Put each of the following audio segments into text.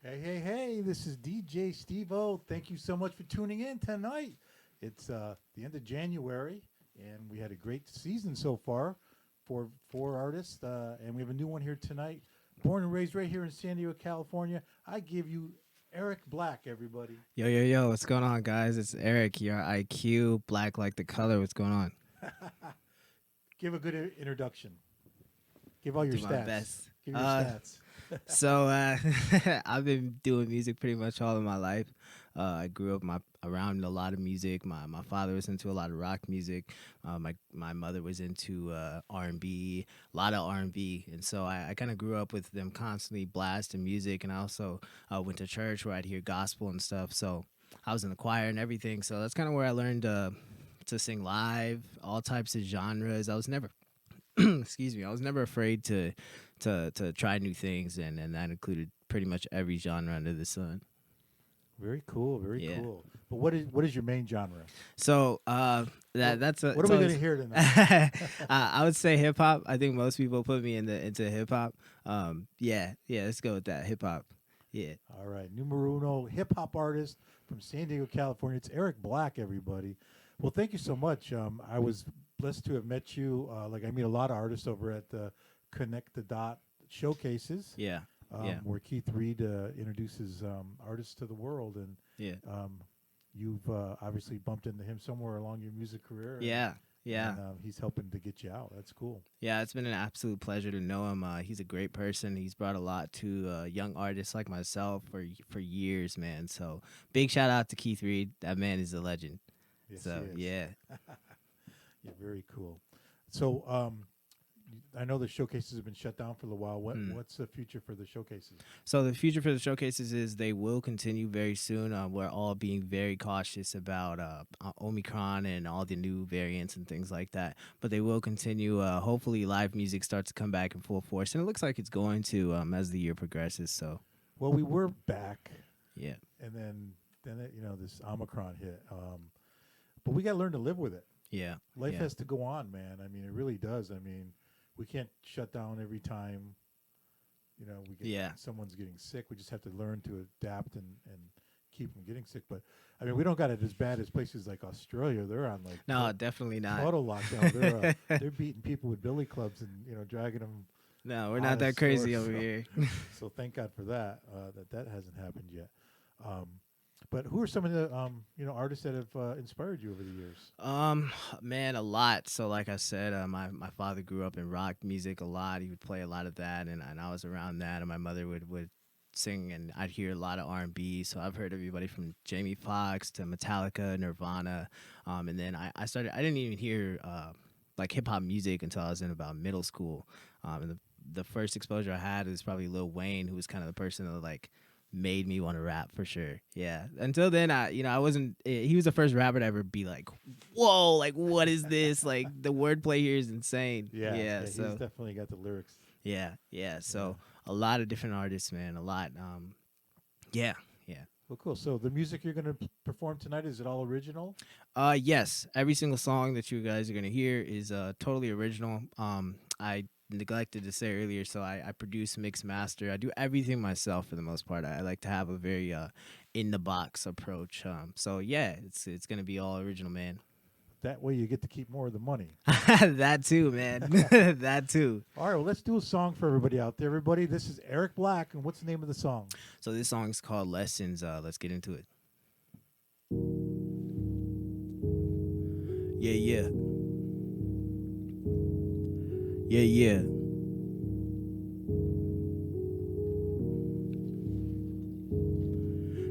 Hey, this is DJ Steve-O. Thank you so much for tuning in tonight. It's the end of January, and we had a great season so far for four artists, and we have a new one here tonight. Born and raised right here in San Diego, California. I give you Eric Black, everybody. Yo, what's going on, guys? It's Eric, your IQ, black like the color. What's going on? Give a good introduction. Give all your Do my stats. best. Give your stats. I've been doing music pretty much all of my life. I grew up around a lot of music. My father was into a lot of rock music. My mother was into R&B, a lot of R&B, and so I kind of grew up with them constantly blasting music. And I also went to church where I'd hear gospel and stuff. So I was in the choir and everything. So that's kind of where I learned to sing live, all types of genres. I was never excuse me, I was never afraid to try new things, and that included pretty much every genre under the sun. Very cool, very Yeah. cool. But what is your main genre? So What that's are we going to hear tonight? I would say hip hop. I think most people put me into hip hop. Yeah, let's go with that, hip hop. Yeah. All right, numero uno hip hop artist from San Diego, California. It's Eric Black, everybody. Well, thank you so much. I was blessed to have met you. Like I meet a lot of artists over at the Connect the Dot showcases. Yeah. Where Keith Reed introduces artists to the world, and Yeah. you've obviously bumped into him somewhere along your music career. Yeah. And, he's helping to get you out. That's cool. Yeah, it's been an absolute pleasure to know him. He's a great person. He's brought a lot to young artists like myself for years, man. So big shout out to Keith Reed. That man is a legend. Yes, So he is. yeah. Yeah, very cool. So I know the showcases have been shut down for a while. What's the future for the showcases? So the future for the showcases is they will continue very soon. We're all being very cautious about Omicron and all the new variants and things like that. But they will continue. Hopefully, live music starts to come back in full force, and it looks like it's going to as the year progresses. So Well, we were back, yeah, and then this Omicron hit. But we got to learn to live with it. yeah, Life yeah. has to go on, man. I mean, it really does. I mean, we can't shut down every time. Someone's getting sick. We just have to learn to adapt and keep from getting sick. But I mean, we don't got it as bad as places like Australia. They're on like No, definitely not. total lockdown. They're beating people with billy clubs and dragging them. No, we're out not of that crazy stores, over so- here. So thank God for that. That hasn't happened yet. But who are some of the artists that have inspired you over the years? Man, a lot. So like I said, my father grew up in rock music a lot. He would play a lot of that, and I was around that. And my mother would sing, and I'd hear a lot of R&B. So I've heard everybody from Jamie Foxx to Metallica, Nirvana, and then I started. I didn't even hear like hip hop music until I was in about middle school. And the first exposure I had was probably Lil Wayne, who was kind of the person that like made me want to rap for sure. Yeah. Until then, I wasn't. He was the first rapper to ever be like, "Whoa, like what is this? Like the wordplay here is insane." Yeah. So He's definitely got the lyrics. yeah. So a lot of different artists, man. A lot. Yeah. Well, cool. So the music you're going to perform tonight, is it all original? Yes. Every single song that you guys are gonna hear is totally original. I neglected to say earlier, so I produce, mix, master. I do everything myself for the most part. I like to have a very in the box approach. So yeah, it's gonna be all original, man. That way you get to keep more of the money. That too, man. That too. All right, well, let's do a song for everybody out there. Everybody, this is Eric Black, and what's the name of the song? So this song is called Lessons. Let's get into it. Yeah.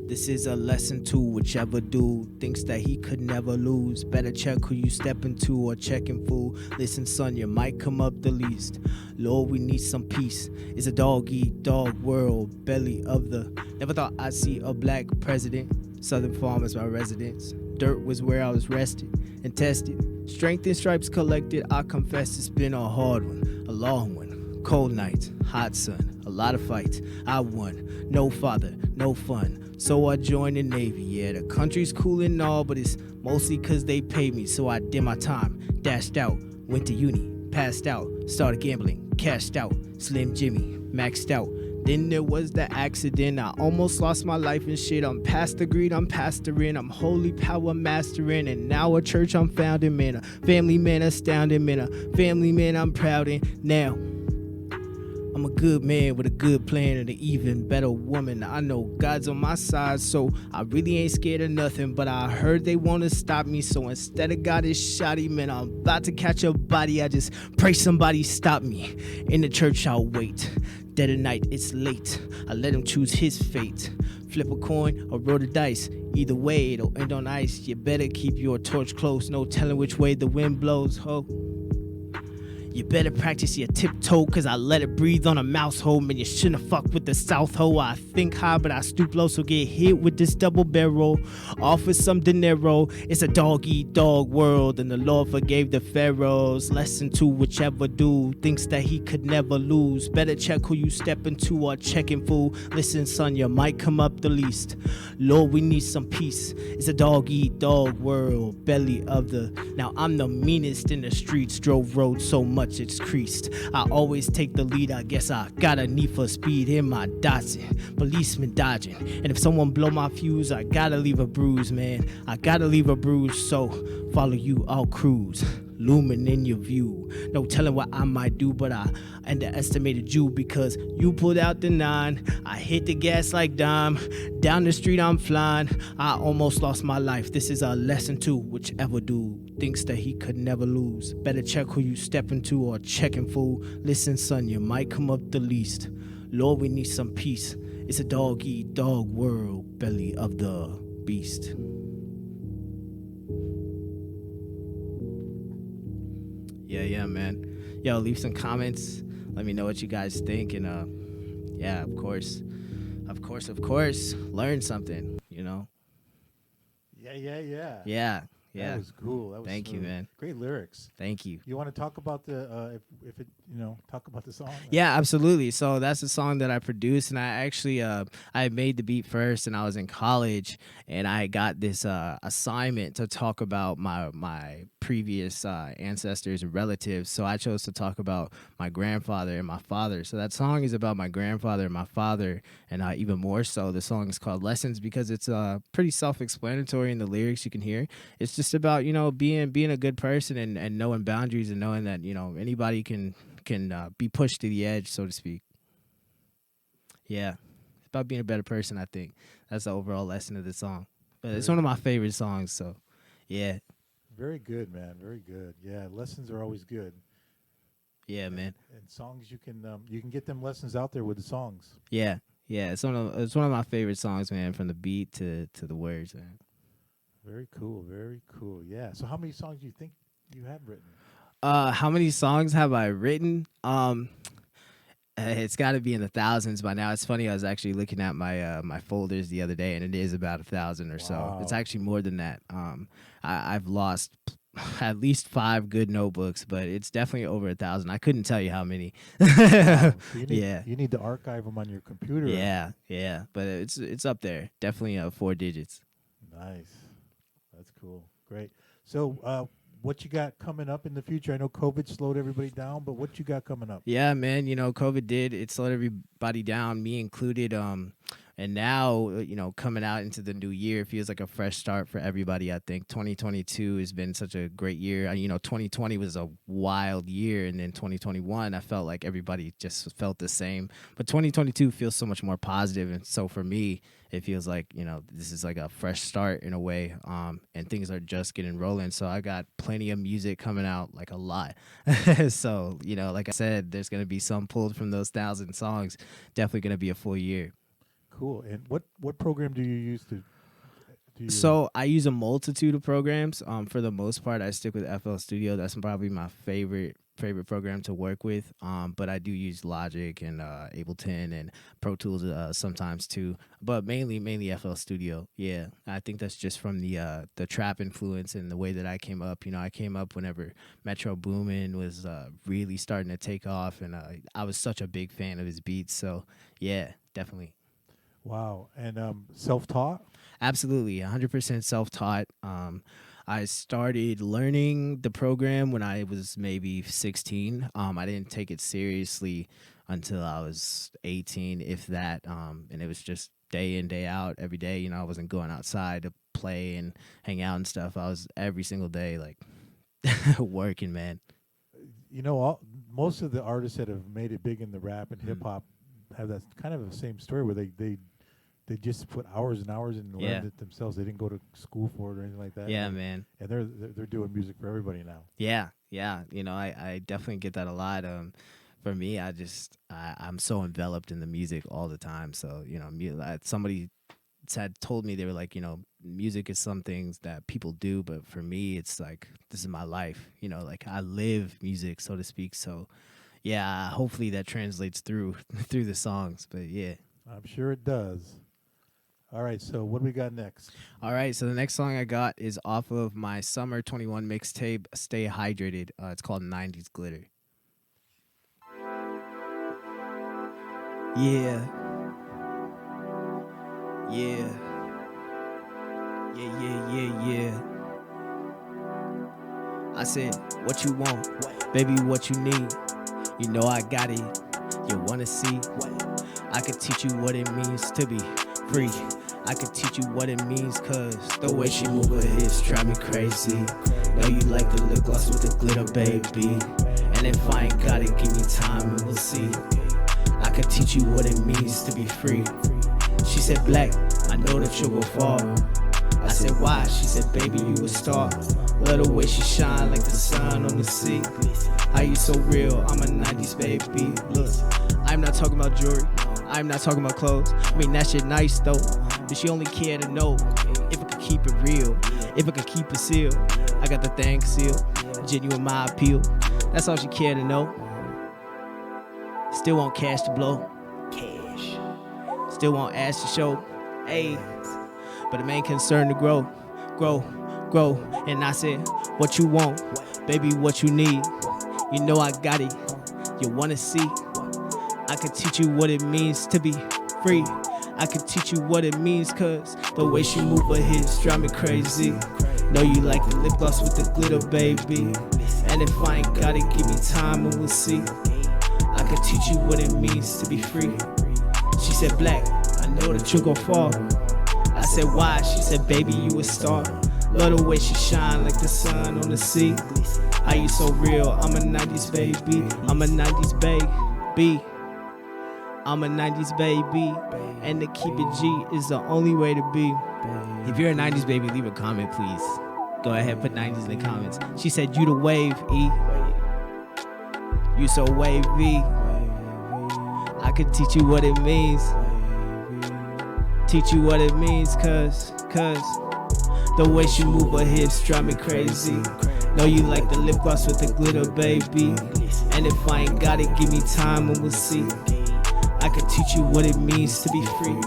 This is a lesson to whichever dude thinks that he could never lose. Better check who you step into or checking fool. Listen, son, you might come up the least. Lord, we need some peace. It's a dog-eat-dog world, belly of the. Never thought I'd see a black president. Southern farm is my residence. Dirt was where I was rested and tested. Strength and stripes collected. I confess it's been a hard one, a long one. Cold nights, hot sun, a lot of fights. I won. No father, no fun. So I joined the Navy. Yeah, the country's cool and all, but it's mostly cause they pay me. So I did my time, dashed out, went to uni, passed out, started gambling, cashed out, Slim Jimmy, maxed out. Then there was the accident. I almost lost my life and shit. I'm past the greed, I'm pastoring. I'm holy power mastering. And now a church I'm founding, man. A family man astounding, man. A family man I'm proud in. Now, I'm a good man with a good plan and an even better woman. I know God's on my side, so I really ain't scared of nothing. But I heard they want to stop me, so instead of God is shoddy, man, I'm about to catch a body. I just pray somebody stop me. In the church, I'll wait. Dead of night, it's late. I let him choose his fate. Flip a coin or roll the dice. Either way, it'll end on ice. You better keep your torch close. No telling which way the wind blows, ho. You better practice your tiptoe, cause I let it breathe on a mouse hole. Man, you shouldn't have fucked with the south hole. I think high, but I stoop low, so get hit with this double barrel. Offer some dinero. It's a dog-eat-dog world, and the Lord forgave the pharaohs. Lesson to whichever dude thinks that he could never lose. Better check who you step into or checking fool. Listen, son, you might come up the least. Lord, we need some peace. It's a dog-eat-dog world, belly of the... Now, I'm the meanest in the streets, drove roads so much it's creased. I always take the lead, I guess I got a need for speed in my Datsun. Policeman dodging, and if someone blow my fuse, I gotta leave a bruise, man. I gotta leave a bruise, so follow you, I'll cruise. Looming in your view. No telling what I might do, but I underestimated you because you pulled out the 9. I hit the gas like dime. Down the street I'm flying. I almost lost my life. This is a lesson to whichever dude thinks that he could never lose. Better check who you step into or checking fool. Listen, son, you might come up the least. Lord, we need some peace. It's a dog-eat-dog world, belly of the beast. Yeah, man. Yo, leave some comments. Let me know what you guys think. And yeah, of course, learn something, you know? Yeah. Yeah. That was cool. That was Thank you, smooth. man. Great lyrics. Thank you. You want to talk about the if it talk about the song? Yeah, absolutely. So that's a song that I produced, and I actually I made the beat first, and I was in college, and I got this assignment to talk about my previous ancestors and relatives. So I chose to talk about my grandfather and my father. So that song is about my grandfather and my father, and even more so, the song is called Lessons because it's pretty self-explanatory in the lyrics. You can hear it's just about being a good person and knowing boundaries and knowing that anybody can be pushed to the edge, so to speak. Yeah, it's about being a better person. I think that's the overall lesson of the song. But it's one of my favorite songs. So, yeah. Very good, man. Very good. Yeah, lessons are always good. Yeah, man. And songs you can get them lessons out there with the songs. Yeah. It's one of my favorite songs, man. From the beat to the words, man. Very cool. Very cool. Yeah. So, how many songs do you think you have written? How many songs have I written? It's got to be in the thousands by now. It's funny. I was actually looking at my folders the other day, and it is about 1,000 or so. It's actually more than that. I've lost at least 5 good notebooks, but it's definitely over 1,000. I couldn't tell you how many. Wow. So You need to archive them on your computer. Yeah. But it's up there. Definitely 4 digits. Nice. That's cool. Great. So, what you got coming up in the future? I know COVID slowed everybody down, but what you got coming up? Yeah, man. COVID it slowed everybody down, me included. And now, coming out into the new year, it feels like a fresh start for everybody. I think 2022 has been such a great year. 2020 was a wild year, and then 2021, I felt like everybody just felt the same. But 2022 feels so much more positive, and so for me, it feels like this is like a fresh start in a way, and things are just getting rolling. So I got plenty of music coming out, like a lot. So like I said, there's gonna be some pulled from those 1,000 songs. Definitely gonna be a full year. Cool. And what program do you use to? So I use a multitude of programs. For the most part, I stick with FL Studio. That's probably my favorite program to work with. But I do use Logic and Ableton and Pro Tools sometimes too. But mainly FL Studio. Yeah, I think that's just from the trap influence and the way that I came up. I came up whenever Metro Boomin was really starting to take off, and I was such a big fan of his beats. So yeah, definitely. Wow. And self-taught? Absolutely, 100% self-taught. I started learning the program when I was maybe 16. I didn't take it seriously until I was 18, if that. And it was just day in, day out, every day. You know, I wasn't going outside to play and hang out and stuff. I was every single day, like, working, man. You know, most of the artists that have made it big in the rap and hip hop have that kind of the same story where they just put hours and hours in and Yeah. learned it themselves. They didn't go to school for it or anything like that. Yeah, man. And they're doing music for everybody now. Yeah, yeah. You know, I definitely get that a lot. For me, I'm so enveloped in the music all the time. So you know, somebody had told me, they were like, you know, music is some things that people do, but for me, it's like this is my life. You know, like I live music, so to speak. So yeah, hopefully that translates through through the songs. But yeah. I'm sure it does. All right, so what do we got next? All right, so the next song I got is off of my Summer 21 mixtape, Stay Hydrated. It's called 90s Glitter. Yeah. Yeah. Yeah. I said, what you want, baby, what you need. You know I got it. You wanna see? I could teach you what it means to be free. I could teach you what it means, cause the way she move her hips drive me crazy. Know you like the lip gloss with the glitter, baby. And if I ain't got it, give me time and we'll see. I could teach you what it means to be free. She said, Black, I know that you'll go far. I said, why? She said, baby, you a star. Love the way she shine like the sun on the sea. How you so real? I'm a 90s baby. Look, I'm not talking about jewelry. I'm not talking about clothes. I mean, that shit nice though. But she only care to know if I could keep it real, if I could keep it sealed. I got the thing sealed, genuine my appeal. That's all she care to know. Still want cash to blow. Cash. Still want ass to show. Ayy. But the main concern to grow. And I said, what you want, baby, what you need. You know I got it. You wanna see? I could teach you what it means to be free. I could teach you what it means, cause the way she move her hips drive me crazy. Know you like the lip gloss with the glitter, baby. And if I ain't got it, give me time and we'll see. I could teach you what it means to be free. She said, Black, I know that you'll go far. I said, why? She said, baby, you a star. Love the way she shine like the sun on the sea. How you so real? I'm a 90s baby. I'm a 90s baby. I'm a 90s baby. And to keep it G is the only way to be. If you're a 90s baby, leave a comment, please. Go ahead, put 90s in the comments. She said, you the wave, E. You so wavy. I could teach you what it means. Teach you what it means, cause the way she move her hips drive me crazy. Know you like the lip gloss with the glitter, baby. And if I ain't got it, give me time and we'll see. I could teach you what it means to be free.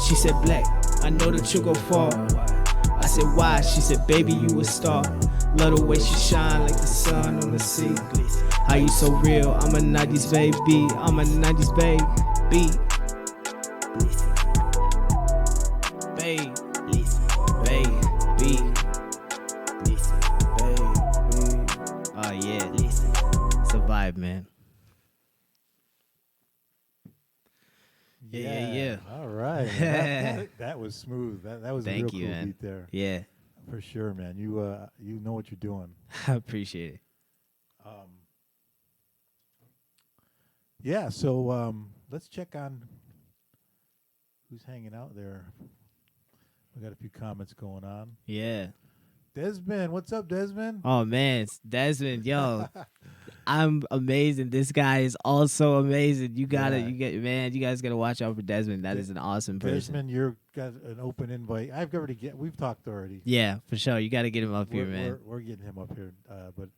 She said, Black, I know that you'll go far. I said, why? She said, baby, you a star. Love the way she shine like the sun on the sea. How you so real? I'm a 90s baby. I'm a 90s baby. Baby. Oh yeah. It's a vibe, man. Yeah. All right. That was smooth. That was Thank a you, real cool man. beat there. Yeah. For sure, man. You know what you're doing. I appreciate it. Yeah, so let's check on who's hanging out there. We got a few comments going on. Yeah. Desmond, what's up, Desmond? Oh man, it's Desmond, yo. I'm amazing. This guy is also amazing. You guys gotta watch out for Desmond. That is an awesome person. Desmond, you've got an open invite. We've talked already. Yeah, for sure. You gotta get him up here, man. We're getting him up here. But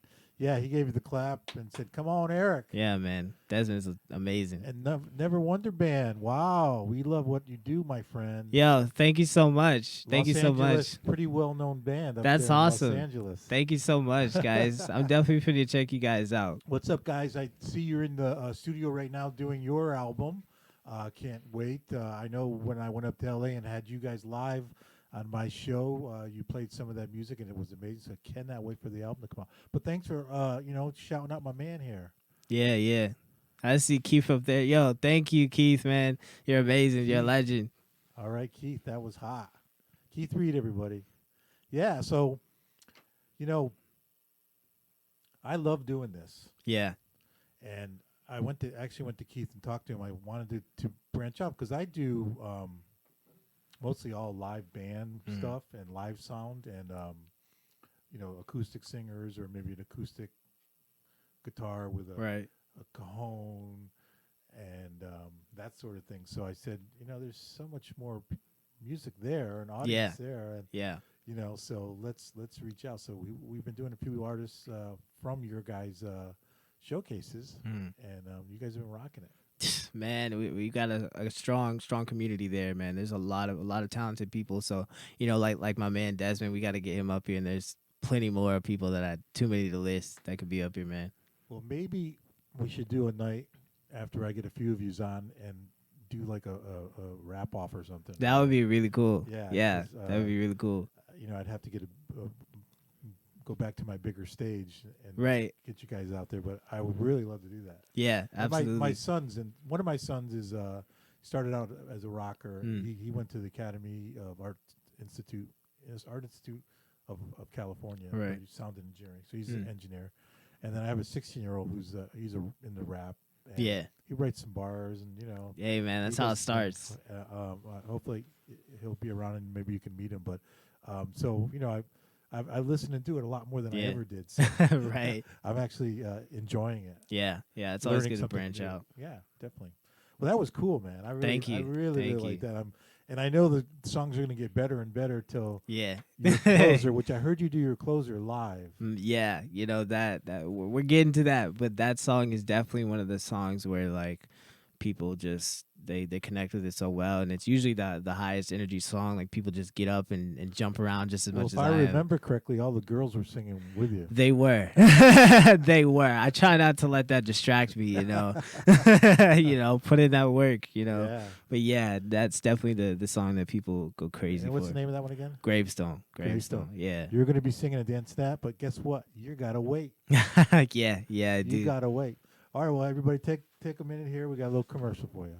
yeah, he gave you the clap and said, "Come on, Eriq." Yeah, man. Desmond is amazing. And Never Wonder Band. Wow, we love what you do, my friend. Yo, thank you so much. Thank you Los so Angeles, much. Pretty well-known band. That's there in awesome. Los Angeles. Thank you so much, guys. I'm definitely going to check you guys out. What's up, guys? I see you're in the studio right now doing your album. Can't wait. I know when I went up to LA and had you guys live on my show. You played some of that music, and it was amazing. So I cannot wait for the album to come out. But thanks for shouting out my man here. Yeah, yeah. I see Keith up there. Yo, thank you, Keith, man. You're amazing. You're a Keith. legend. All right, Keith, that was hot. Keith Reed, everybody. Yeah, so you know, I love doing this, Yeah. and I went to Keith and talked to him. I wanted to branch out because I do mostly all live band stuff and live sound, and acoustic singers or maybe an acoustic guitar with Right. a cajon and that sort of thing. So I said, there's so much more music there, an audience there, and Yeah. so let's reach out. So we've been doing a few artists from your guys' showcases, and you guys have been rocking it. Man, we got a strong community there, man. There's a lot of talented people. So like my man Desmond, we got to get him up here. And there's plenty more people that are too many to list that could be up here, man. Well, maybe we should do a night after I get a few of yous on and do like a rap off or something. That would be really cool. Yeah, 'cause, that would be really cool. I'd have to go back to my bigger stage and Right. get you guys out there. But I would really love to do that. Yeah, And absolutely. My sons, and one of my sons is started out as a rocker. Mm. He went to the Academy of Art Institute, Art Institute of California, Right. for sound engineering. So he's an engineer. And then I have a 16-year-old who's in the rap. And Yeah. he writes some bars, and Hey, man, that's he how it does starts. hopefully he'll be around and maybe you can meet him. But I listen and do it a lot more than I Yeah. ever did. So Right. I'm actually enjoying it. Yeah. It's always Learning good to something branch new. out. Yeah, definitely. Well, that was cool, man. I really, Thank I you. really, Thank really you. like that. And I know the songs are going to get better and better till Yeah. your closer, which I heard you do your closer live. Yeah, that we're getting to that, but that song is definitely one of the songs where like people just they connect with it so well, and it's usually the highest energy song. Like people just get up and jump around just as Well, much if as I I am. remember correctly, all the girls were singing with you. They were. They were. I try not to let that distract me, put in that work, Yeah. But yeah, that's definitely the song that people go crazy And what's for. the name of that one again? Gravestone. Gravestone. Yeah. You're going to be singing a dance that, but guess what? You got to wait. Yeah, I do. You got to wait. All right, well, everybody take a minute here. We got a little commercial for you.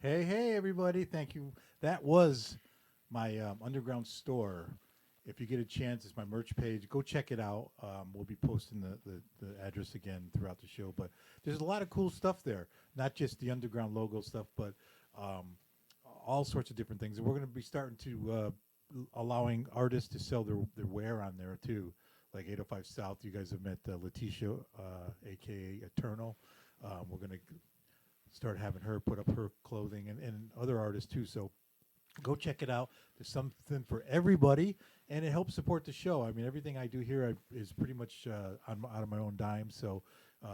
Hey, everybody. Thank you. That was my underground store. If you get a chance, it's my merch page. Go check it out. We'll be posting the address again throughout the show. But there's a lot of cool stuff there. Not just the underground logo stuff, but all sorts of different things. And we're going to be starting to allowing artists to sell their wear on there, too. Like 805 South, you guys have met Letitia, a.k.a. Eternal. We're going to start having her put up her clothing and other artists too. So go check it out. There's something for everybody, and it helps support the show. I mean, everything I do here is pretty much out of my own dime. So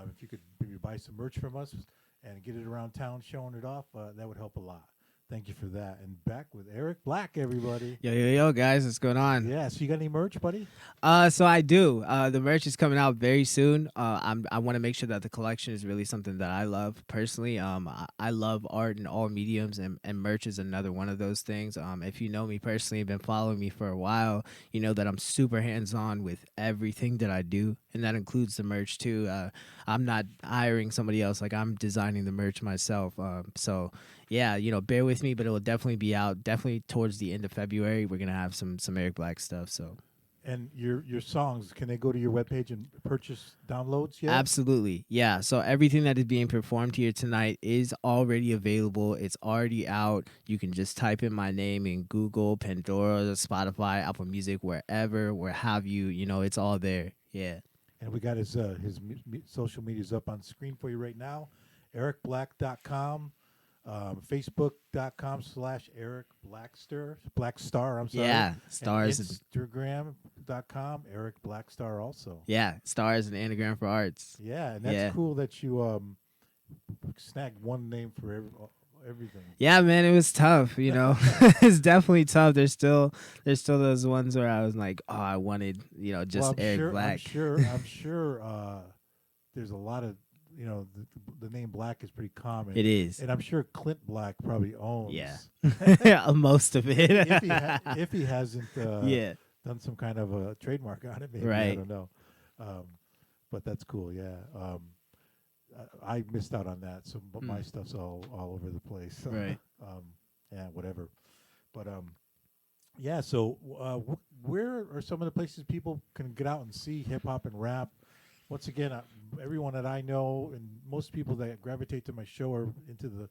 if you could maybe buy some merch from us and get it around town showing it off, that would help a lot. Thank you for that. And back with Eric Black, everybody. Yo, guys, what's going on? Yeah, so you got any merch, buddy? So I do. The merch is coming out very soon. I want to make sure that the collection is really something that I love personally. I love art in all mediums, and merch is another one of those things. If you know me personally, been following me for a while, you know that I'm super hands on with everything that I do, and that includes the merch too. I'm not hiring somebody else; like I'm designing the merch myself. So yeah, bear with me, but it will definitely be out. Definitely towards the end of February, we're gonna have some Eriq Black stuff. So. And your songs, can they go to your webpage and purchase downloads yet? Absolutely. Yeah. So everything that is being performed here tonight is already available. It's already out. You can just type in my name in Google, Pandora, Spotify, Apple Music, wherever, where have you. It's all there. Yeah. And we got his social medias up on screen for you right now. EriqBlack.com, Facebook.com/Eriq Blackstar. I'm sorry. Yeah. Stars. And Instagram.com, Eriq Blackstar also. Yeah. Stars and Anagram for Arts. Yeah, and that's cool that you snagged one name for everything. Yeah, man, it was tough. It's definitely tough. There's still those ones where I was like, oh, I wanted, just Eriq Black. I'm sure. There's a lot of the name Black is pretty common. It is, and I'm sure Clint Black probably owns. Yeah, most of it. if he hasn't, done some kind of a trademark on it, maybe right. I don't know. But that's cool. Yeah. I missed out on that, so my stuff's all over the place. So, right. Yeah, whatever. But yeah. So, where are some of the places people can get out and see hip hop and rap? Once again, everyone that I know and most people that gravitate to my show are into the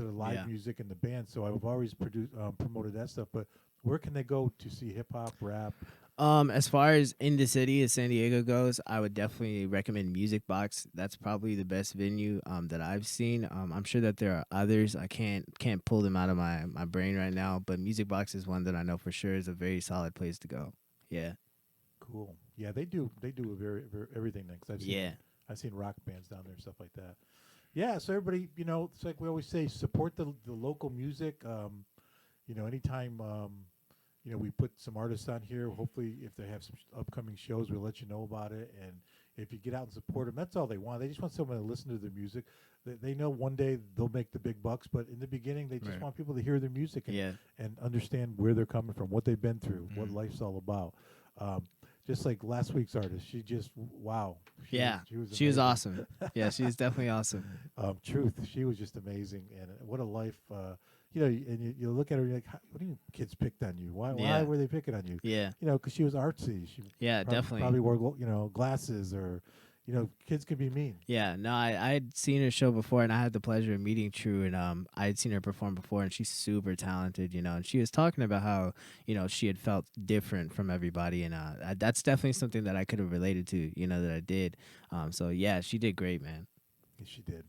live music and the band. So I've always promoted that stuff. But where can they go to see hip hop, rap? As far as in the city of San Diego goes, I would definitely recommend Music Box. That's probably the best venue that I've seen. I'm sure that there are others. I can't pull them out of my brain right now, but Music Box is one that I know for sure is a very solid place to go. Yeah. Cool. Yeah, they do a very everything there. 'Cause I've seen rock bands down there and stuff like that. Yeah, so everybody, it's like we always say, support the local music. Anytime we put some artists on here. Hopefully, if they have some upcoming shows, we'll let you know about it. And if you get out and support them, that's all they want. They just want someone to listen to their music. They know one day they'll make the big bucks, but in the beginning, they just want people to hear their music and understand where they're coming from, what they've been through, what life's all about. Just like last week's artist, she just wow. She was awesome. Yeah, she was definitely awesome. Truth, she was just amazing, and what a life. And you look at her, you're like, what do you mean kids picked on you? Why were they picking on you? Yeah. Because she was artsy. She definitely. Probably wore glasses or. Kids can be mean. Yeah, no, I had seen her show before, and I had the pleasure of meeting True, and I had seen her perform before, and she's super talented, and she was talking about how, she had felt different from everybody, and that's definitely something that I could have related to, that I did. So, yeah, she did great, man. Yes, she did.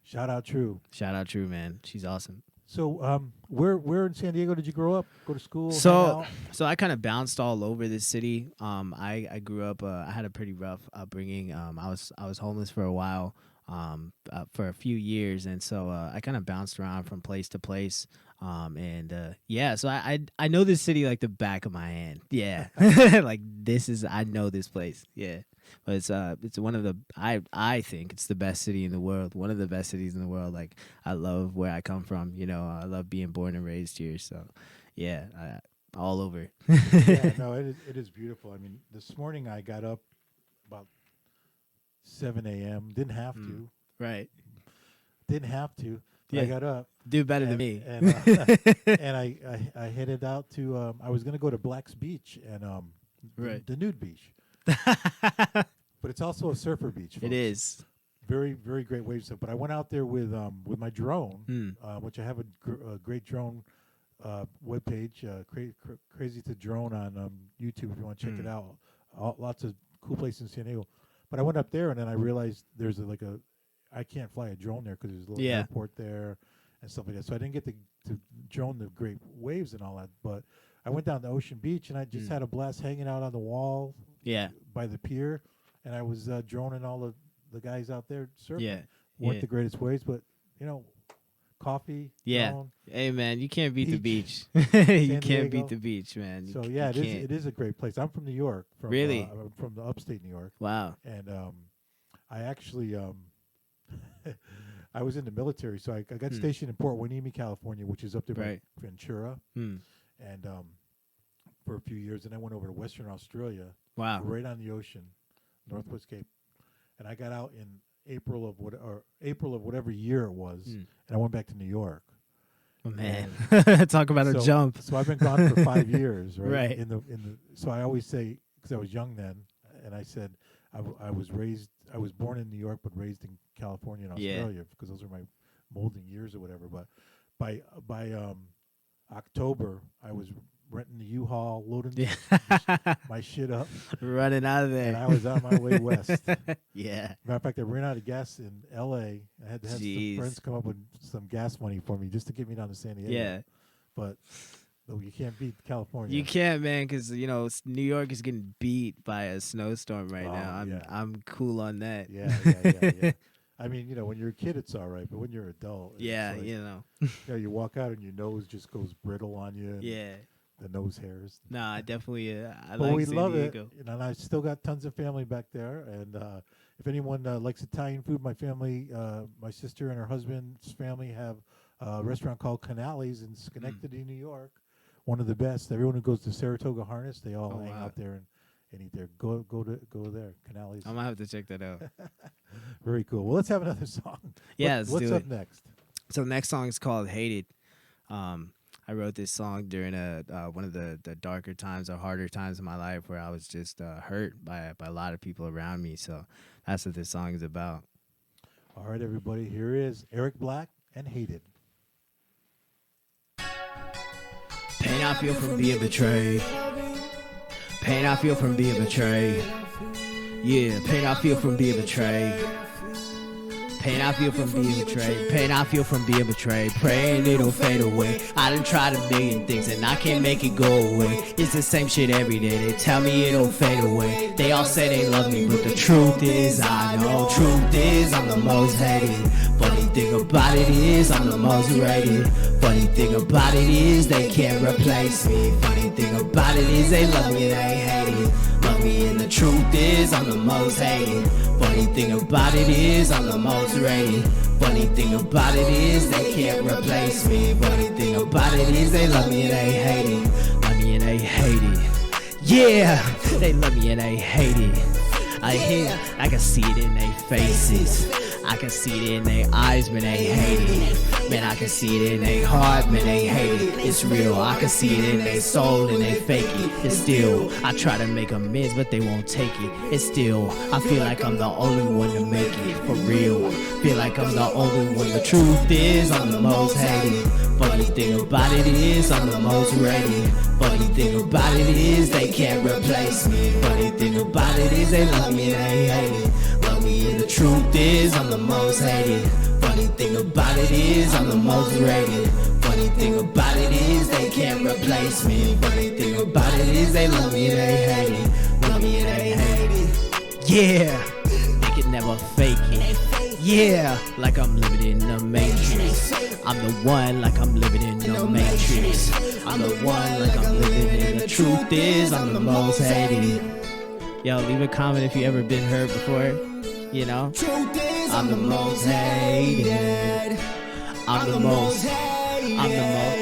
Shout out True. Shout out True, man. She's awesome. So, where in San Diego did you grow up? Go to school? So I kind of bounced all over this city. I grew up. I had a pretty rough upbringing. I was homeless for a while, for a few years, and so I kind of bounced around from place to place. So I know this city like the back of my hand. Yeah, like I know this place. Yeah. But it's one of the I think it's the best city in the world, one of the best cities in the world. Like I love where I come from, I love being born and raised here. So yeah, all over. Yeah, no, it is beautiful. I mean, this morning I got up about 7 a.m. Didn't have to. Right. Didn't have to. Yeah. I got up. Do better than me. And, and I headed out to. I was gonna go to Black's Beach and the nude beach. But it's also a surfer beach. Folks. It is. Very, very great waves. But I went out there with my drone, which I have a great drone webpage, Crazy to Drone on YouTube if you want to check it out. Lots of cool places in San Diego. But I went up there and then I realized there's I can't fly a drone there because there's a little airport there and stuff like that. So I didn't get to drone the great waves and all that. But I went down to Ocean Beach and I just had a blast hanging out on the wall. Yeah. By the pier, and I was droning all the guys out there surfing. Yeah. Weren't the greatest waves, but coffee. Yeah. zone, Hey man, you can't beat the beach. Beach. You San can't beat Diego. the beach, man. So You yeah, it is. can't. It is a great place. I'm from New York. Really? I'm from the upstate New York, Wow. and I actually I was in the military, so I got stationed in Port Hueneme, California, which is up there Right. by Ventura, Hmm. and for a few years, and I went over to Western Australia, Wow. right on the ocean, Northwest Cape, and I got out in April of whatever year it was, and I went back to New York. Oh, man. Talk about a jump. So I've been gone for 5 years, right? Right. So I always say, because I was young then, and I said I was born in New York but raised in California and Yeah. Australia because those are my molding years or whatever. But by October, I was renting the U-Haul, loading my shit up, Running out of and there. I was on my way west. Yeah. Matter of fact, I ran out of gas in L.A. I had to have Jeez. some friends come up with some gas money for me just to get me down to San Diego. Yeah. But you can't beat California. You can't, man, because New York is getting beat by a snowstorm right Oh, now. yeah. I'm cool on that. Yeah. I mean, when you're a kid, it's all right, but when you're an adult, it's Yeah, like, you walk out and your nose just goes brittle on you. And Yeah. the nose hairs. Nah, I definitely. I But like we San love Diego. it, and I still got tons of family back there. And if anyone likes Italian food, my family, my sister and her husband's family have a restaurant called Canales in Schenectady, New York. One of the best. Everyone who goes to Saratoga Harness, they all hang out there and eat there. Go there, Canales. I'm gonna have to check that out. Very cool. Well, let's have another song. Yeah, let's what's do up it. next? So the next song is called "Hated." I wrote this song during one of the darker times or harder times in my life where I was just hurt by a lot of people around me. So that's what this song is about. All right, everybody. Here is Eric Black and "Hated." Pain I feel from being betrayed. Pain I feel from being betrayed. Yeah, pain I feel from being betrayed. Pain I feel from being betrayed. Pain I feel from being betrayed. Praying it'll fade away. I done tried a million things and I can't make it go away. It's the same shit every day. They tell me it'll fade away. They all say they love me, but the truth is I know. Truth is I'm the most hated. Funny thing about it is I'm the most rated. Funny thing about it is they can't replace me. Funny thing about it is they love me and they hate it. Love me and the truth is I'm the most hated. Funny thing about it is I'm the most rated. Funny thing about it is they can't replace me. Funny thing about it is they love me and they hate it. Love me and they hate it. Yeah, they love me and they hate it. I can see it in their faces. I can see it in their eyes, man, they hate it. Man, I can see it in their heart, man, they hate it. It's real, I can see it in their soul and they fake it. It's still, I try to make amends, but they won't take it. It's still, I feel like I'm the only one to make it. For real, feel like I'm the only one. The truth is, I'm the most hated. Funny thing about it is, I'm the most rated. Funny thing about it is, they can't replace me. Funny thing about it is, they love me and they hate it. Love me and the truth is, I'm the most hated. Funny thing about it is, I'm the most rated. Funny thing about it is, they can't replace me. Funny thing about it is, they love me and they hate it. Love me and they hate it. Yeah, they can never fake it. Yeah, like I'm living in the Matrix. I'm the one like I'm living in the Matrix. I'm the one like I'm living in the truth is I'm the most hated. Yo, leave a comment if you ever been hurt before. I'm the most hated. I'm the most.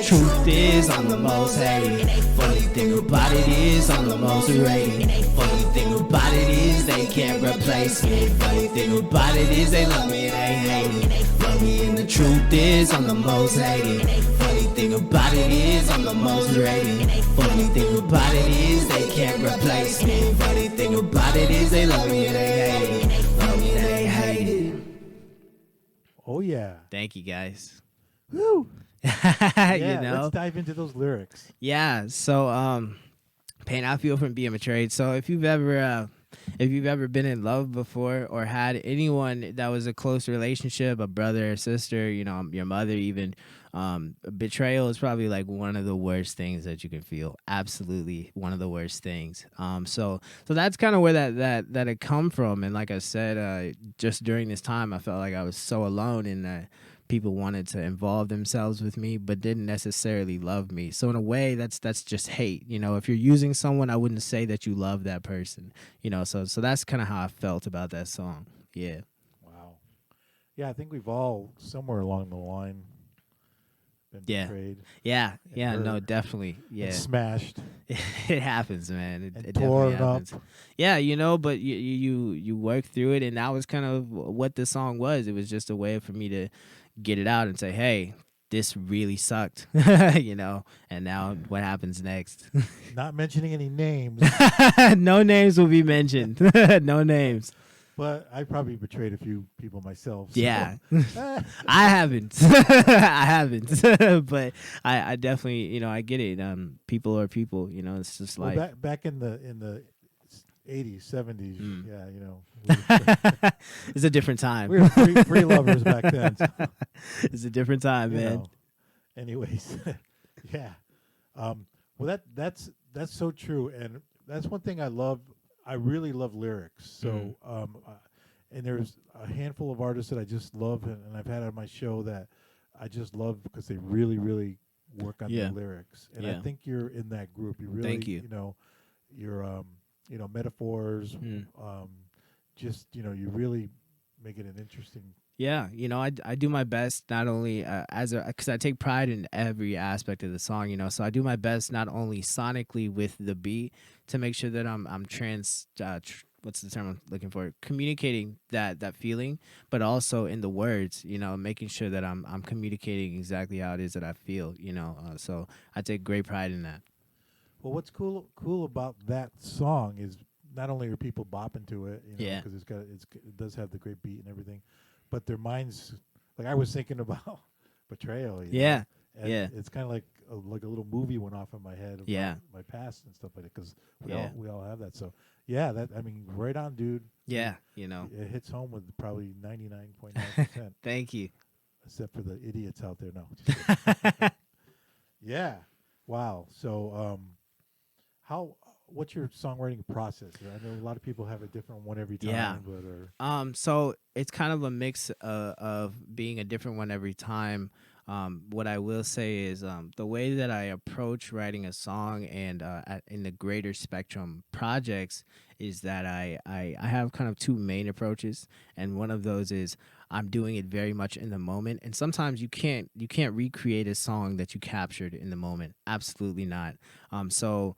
Truth is, I'm the most hated. Funny thing about it is, I'm the most rated. Funny thing about it is, they can't replace me. Funny thing about it is, they love me and they hate it. Love me and the truth is, I'm the most hated. Funny thing about it is, I'm the most rated. Funny thing about it is, they can't replace me. Funny thing about it is, they love me and they hate it. Love me and they hate it. Oh yeah. Thank you, guys. Woo. Yeah, You know? let's dive into those lyrics. Yeah, so pain I feel from being betrayed. So if you've ever been in love before or had anyone that was a close relationship, a brother or sister, your mother even, betrayal is probably like one of the worst things that you can feel. Absolutely one of the worst things. So that's kind of where that had come from. And like I said, just during this time, I felt like I was so alone and people wanted to involve themselves with me but didn't necessarily love me. So in a way, that's just hate. You know, if you're using someone, I wouldn't say that you love that person. You know, so that's kind of how I felt about that song. Yeah. Wow. Yeah, I think we've all somewhere along the line been Yeah. betrayed Yeah. and Yeah. No, hurt definitely. and Yeah. smashed It happens, man. It and definitely torn up. happens. Yeah, you know, but you work through it, and that was kind of what the song was. It was just a way for me to get it out and say, "Hey, this really sucked," you know. And now, what happens next? Not mentioning any names, No names will be mentioned. No names. but I probably betrayed a few people myself. So. Yeah, I haven't. I haven't. But I definitely, you know, I get it. People are people. You know, it's just Well, life. back in the 80s, 70s, Mm. yeah, you know, It's a different time. we were free lovers back then. So, It's a different time, you man. know. Anyways, yeah. Well, that's so true, and that's one thing I love. I really love lyrics. So, and there's a handful of artists that I just love, and I've had on my show that I just love because they really, really work on Yeah. their lyrics. And I Yeah. think you're in that group. You really, Thank you. you know, your metaphors, Mm. just you really make it an interesting. Yeah, you know, I do my best not only because I take pride in every aspect of the song, you know, so I do my best not only sonically with the beat to make sure that I'm what's the term I'm looking for, communicating that feeling, but also in the words, you know, making sure that I'm communicating exactly how it is that I feel, you know. So I take great pride in that. Well, what's cool about that song is not only are people bopping to it, Yeah. because it does have the great beat and everything, but their minds, like I was thinking about betrayal. Yeah. And Yeah. it's kind of like a little movie went off in my head about Yeah. my past and stuff like that, because Yeah. we all have that. So yeah, right on, dude. Yeah, you know. It hits home with probably 99.9%, Thank you. except for the idiots out there. No, just kidding. Yeah. Wow. So what's your songwriting process? I know a lot of people have a different one every time, Yeah. but So it's kind of a mix of being a different one every time. What I will say is the way that I approach writing a song and in the greater spectrum projects is that I have kind of two main approaches, and one of those is I'm doing it very much in the moment. And sometimes you can't recreate a song that you captured in the moment. Absolutely not. So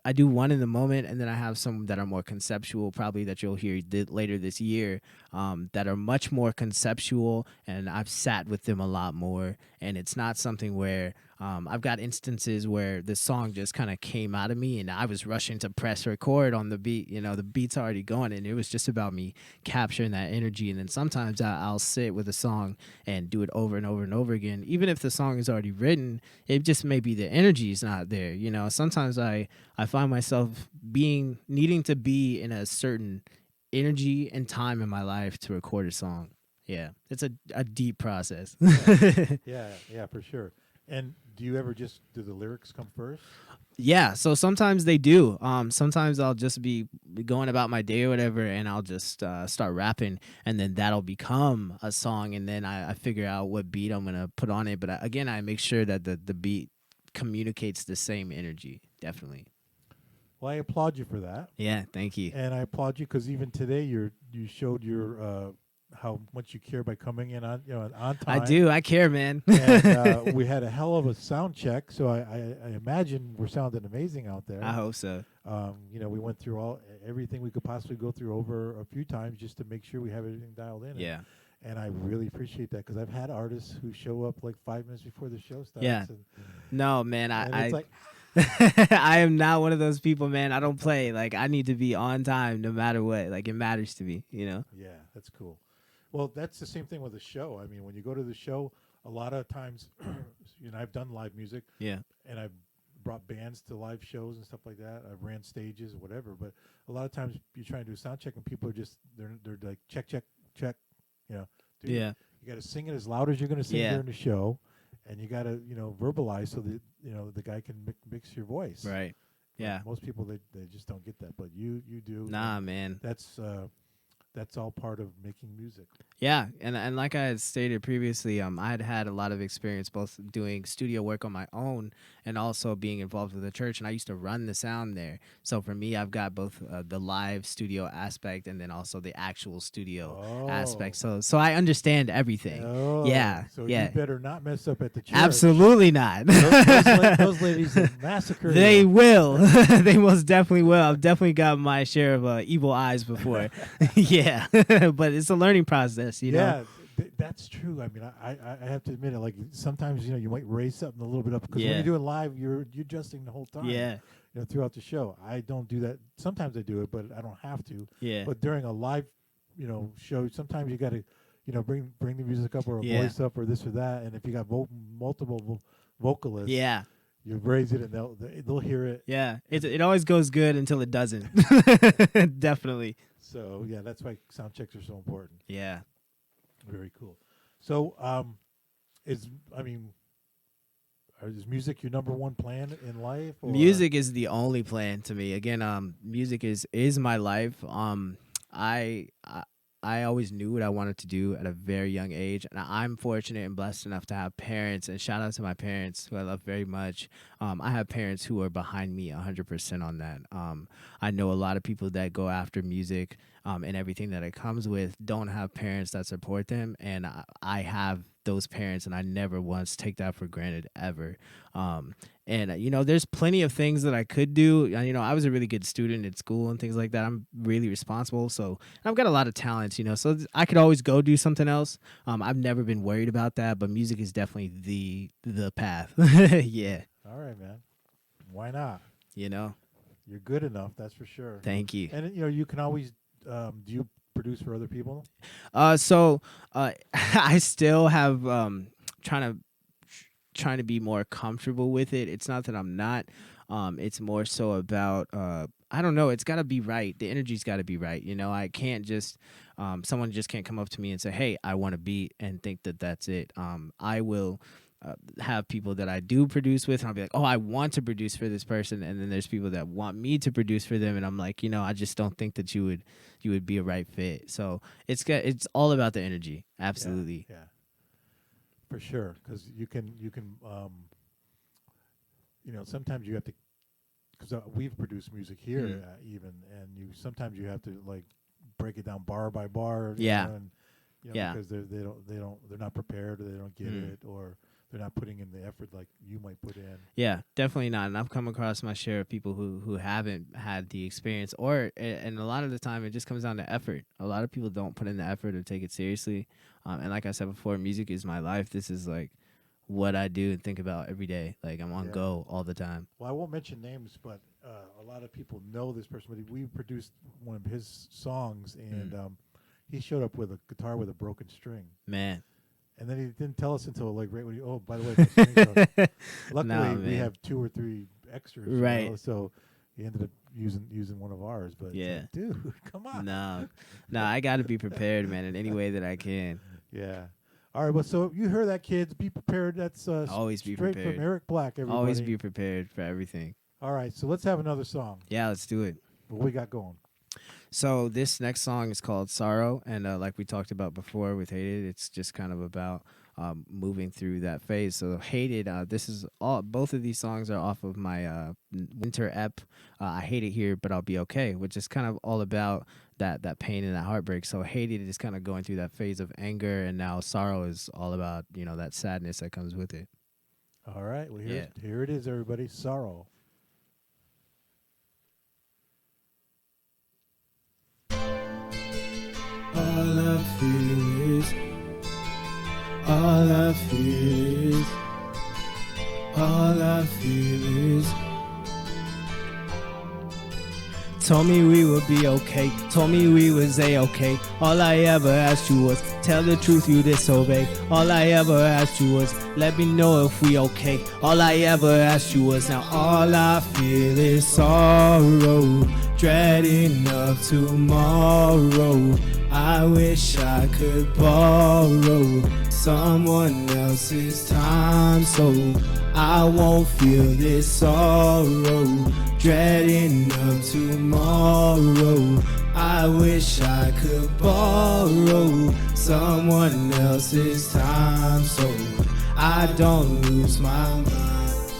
I do one in the moment, and then I have some that are more conceptual, probably that you'll hear later this year, that are much more conceptual, and I've sat with them a lot more. And it's not something where I've got instances where the song just kind of came out of me, and I was rushing to press record on the beat. You know, the beat's already going, and it was just about me capturing that energy. And then sometimes I'll sit with a song and do it over and over and over again, even if the song is already written. It just may be the energy is not there. You know, sometimes I find myself needing to be in a certain energy and time in my life to record a song. Yeah, it's a deep process. yeah, for sure. And do you ever just do the lyrics come first? Yeah, so sometimes they do. Sometimes I'll just be going about my day or whatever, and I'll just start rapping, and then that'll become a song, and then I figure out what beat I'm gonna put on it. But again, I make sure that the beat communicates the same energy. Definitely. Well, I applaud you for that, Yeah, thank you. and I applaud you because even today you showed your how much you care by coming in on time. I do. I care, man. And we had a hell of a sound check, so I imagine we're sounding amazing out there. I hope so. We went through everything we could possibly go through over a few times just to make sure we have everything dialed in. Yeah. And I really appreciate that because I've had artists who show up like 5 minutes before the show starts. Yeah. No, man. And it's like, I am not one of those people, man. I don't play. Like, I need to be on time no matter what. Like, it matters to me, you know? yeah, that's cool. Well, that's the same thing with the show. I mean, when you go to the show, a lot of times, I've done live music. Yeah. And I've brought bands to live shows and stuff like that. I've ran stages, whatever. But a lot of times you try and do a sound check and people are just they're like check. Dude, Yeah. you got to sing it as loud as you're going to sing Yeah. during the show, and you got to verbalize so that the guy can mix your voice. Right. But Yeah. most people they just don't get that, but you do. Nah, man. That's all part of making music. Yeah, and like I had stated previously, I had a lot of experience both doing studio work on my own and also being involved with the church, and I used to run the sound there. So for me, I've got both the live studio aspect and then also the actual studio Oh. aspect. So I understand everything. Oh, Yeah, so you yeah, better not mess up at the church. absolutely not. Those ladies will massacre They you. will. They most definitely will. I've definitely got my share of evil eyes before. Yeah, but it's a learning process, you know. Yeah, that's true. I mean, I have to admit it. Like sometimes you might raise something a little bit up because when Yeah. you're doing live, you're adjusting the whole time. Yeah, Throughout the show. I don't do that. Sometimes I do it, but I don't have to. yeah, But during a live, show, sometimes you got to, bring the music up or a Yeah. voice up or this or that. And if you got multiple vocalists, yeah, you raise it and they'll hear it. yeah. It always goes good until it doesn't. Definitely. So yeah, that's why sound checks are so important. Yeah. Very cool. So is music your number one plan in life? Or? Music is the only plan to me. Again, music is my life. I I always knew what I wanted to do at a very young age, and I'm fortunate and blessed enough to have parents. And shout out to my parents, who I love very much. I have parents who are behind me 100% on that. I know a lot of people that go after music and everything that it comes with don't have parents that support them, and I have those parents, and I never once take that for granted ever. And there's plenty of things that I could do. I was a really good student at school and things like that. I'm really responsible, so I've got a lot of talents. So I could always go do something else. I've never been worried about that, but music is definitely the path. Yeah. All right, man. Why not? You're good enough, that's for sure. Thank you. And you can always do you produce for other people? So I still have trying to be more comfortable with it. It's not that I'm not. It's more so about I don't know. It's got to be right. The energy's got to be right. I can't just someone just can't come up to me and say, "Hey, I want a beat," and think that that's it. I will have people that I do produce with, and I'll be like, "Oh, I want to produce for this person," and then there's people that want me to produce for them, and I'm like, I just don't think that you would be a right fit. So it's all about the energy. Absolutely. Yeah. For sure, because you can sometimes you have to, because we've produced music here even, and sometimes you have to like break it down bar by bar. Yeah. Because they're not prepared, or they don't get it, or they're not putting in the effort like you might put in. Yeah, definitely not. And I've come across my share of people who haven't had the experience, and a lot of the time it just comes down to effort. A lot of people don't put in the effort or take it seriously. And like I said before, music is my life. This is like what I do and think about every day. Like I'm on go all the time. Well, I won't mention names, but a lot of people know this person. But we produced one of his songs, and he showed up with a guitar with a broken string. Man. And then he didn't tell us until like right when by the way, my strings are. Luckily we have 2 or 3 extras, right? So he ended up using one of ours. But yeah, dude, come on. No, I got to be prepared, man, in any way that I can. Yeah. All right. Well, so you heard that, kids. Be prepared. That's always be straight prepared from Eriq Black. Everybody. Always be prepared for everything. All right. So let's have another song. Yeah, let's do it. What we got going? So this next song is called Sorrow, and like we talked about before with Hated, it's just kind of about moving through that phase. So Hated, this is both of these songs are off of my winter ep. I Hate It Here, But I'll Be Okay, which is kind of all about that pain and that heartbreak. So Hated is kind of going through that phase of anger, and now Sorrow is all about that sadness that comes with it. All right. Well, here it is, everybody. Sorrow. All I feel is, all I feel is, all I feel is. Told me we would be okay, told me we was A-okay. All I ever asked you was, tell the truth, you disobey. All I ever asked you was, let me know if we okay. All I ever asked you was, now all I feel is sorrow, dreading of tomorrow. I wish I could borrow someone else's time so I won't feel this sorrow, dreading of tomorrow. I wish I could borrow someone else's time so I don't lose my mind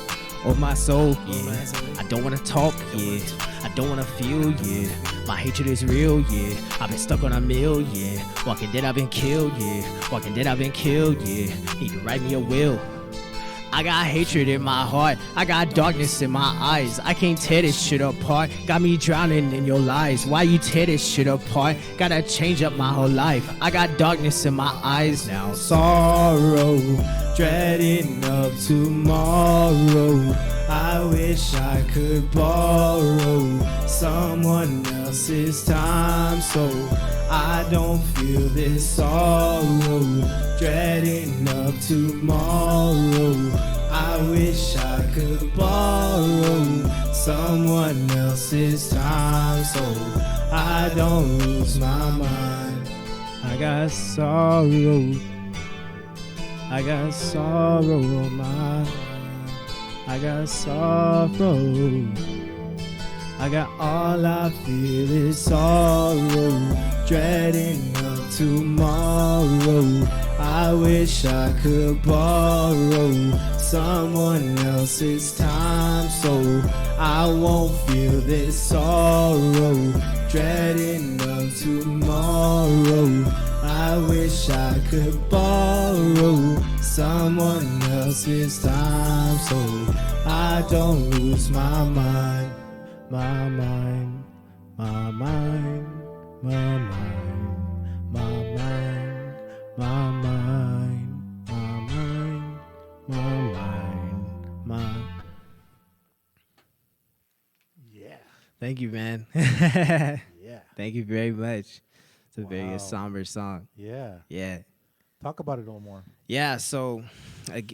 or my soul, yeah. I don't wanna talk, yeah. I don't wanna feel, yeah. My hatred is real, yeah. I've been stuck on a mill, yeah. Walking dead, I've been killed, yeah. Walking dead, I've been killed, yeah. Need to write me a will. I got hatred in my heart, I got darkness in my eyes. I can't tear this shit apart, got me drowning in your lies. Why you tear this shit apart? Gotta change up my whole life. I got darkness in my eyes now. Sorrow, dreading of tomorrow. I wish I could borrow someone else's time so I don't feel this sorrow, dreading of tomorrow. I wish I could borrow someone else's time so I don't lose my mind. I got sorrow, I got sorrow on my mind. I got sorrow, I got all I feel is sorrow, dreading of tomorrow. I wish I could borrow someone else's time so I won't feel this sorrow, dreading of tomorrow. I wish I could borrow someone else's time so I don't lose my mind. My mind, my mind, my mind, my mind, my mind, my mind, my mind, my. Yeah. Thank you, man. Yeah. Thank you very much. It's a very Wow. somber song. Yeah. Yeah. Talk about it a little more. Yeah, so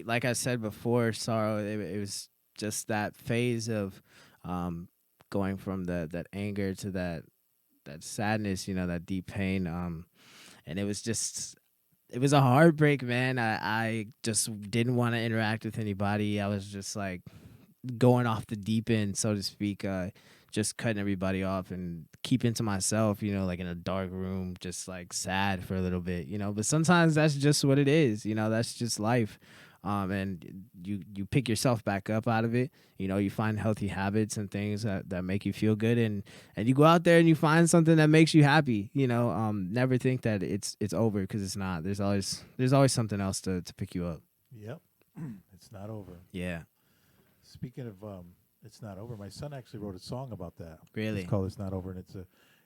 like I said before, sorrow, it was just that phase of going from that anger to that sadness, you know, that deep pain. And it was a heartbreak, man. I just didn't want to interact with anybody. I was just like going off the deep end, so to speak, just cutting everybody off and keeping to myself, you know, like in a dark room, just like sad for a little bit, you know. But sometimes that's just what it is, you know, that's just life. And you pick yourself back up out of it, you know, you find healthy habits and things that make you feel good, and you go out there and you find something that makes you happy, you know. Never think that it's over, because it's not. There's always something else to pick you up. Yep. It's not over. Yeah. Speaking of It's Not Over, my son actually wrote a song about that. Really? It's called It's Not Over, and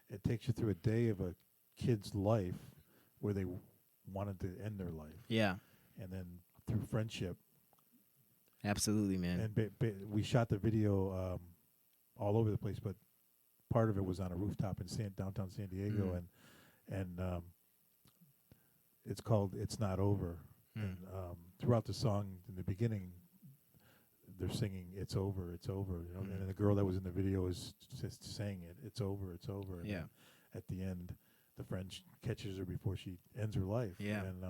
it takes you through a day of a kid's life where they wanted to end their life. Yeah. And then through friendship. Absolutely, man. And we shot the video all over the place, but part of it was on a rooftop in downtown San Diego, and it's called It's Not Over. And throughout the song, in the beginning, they're singing "It's over, it's over," you know, and then the girl that was in the video is just saying "It's over, it's over." And Yeah. at the end, the friend catches her before she ends her life. Yeah. And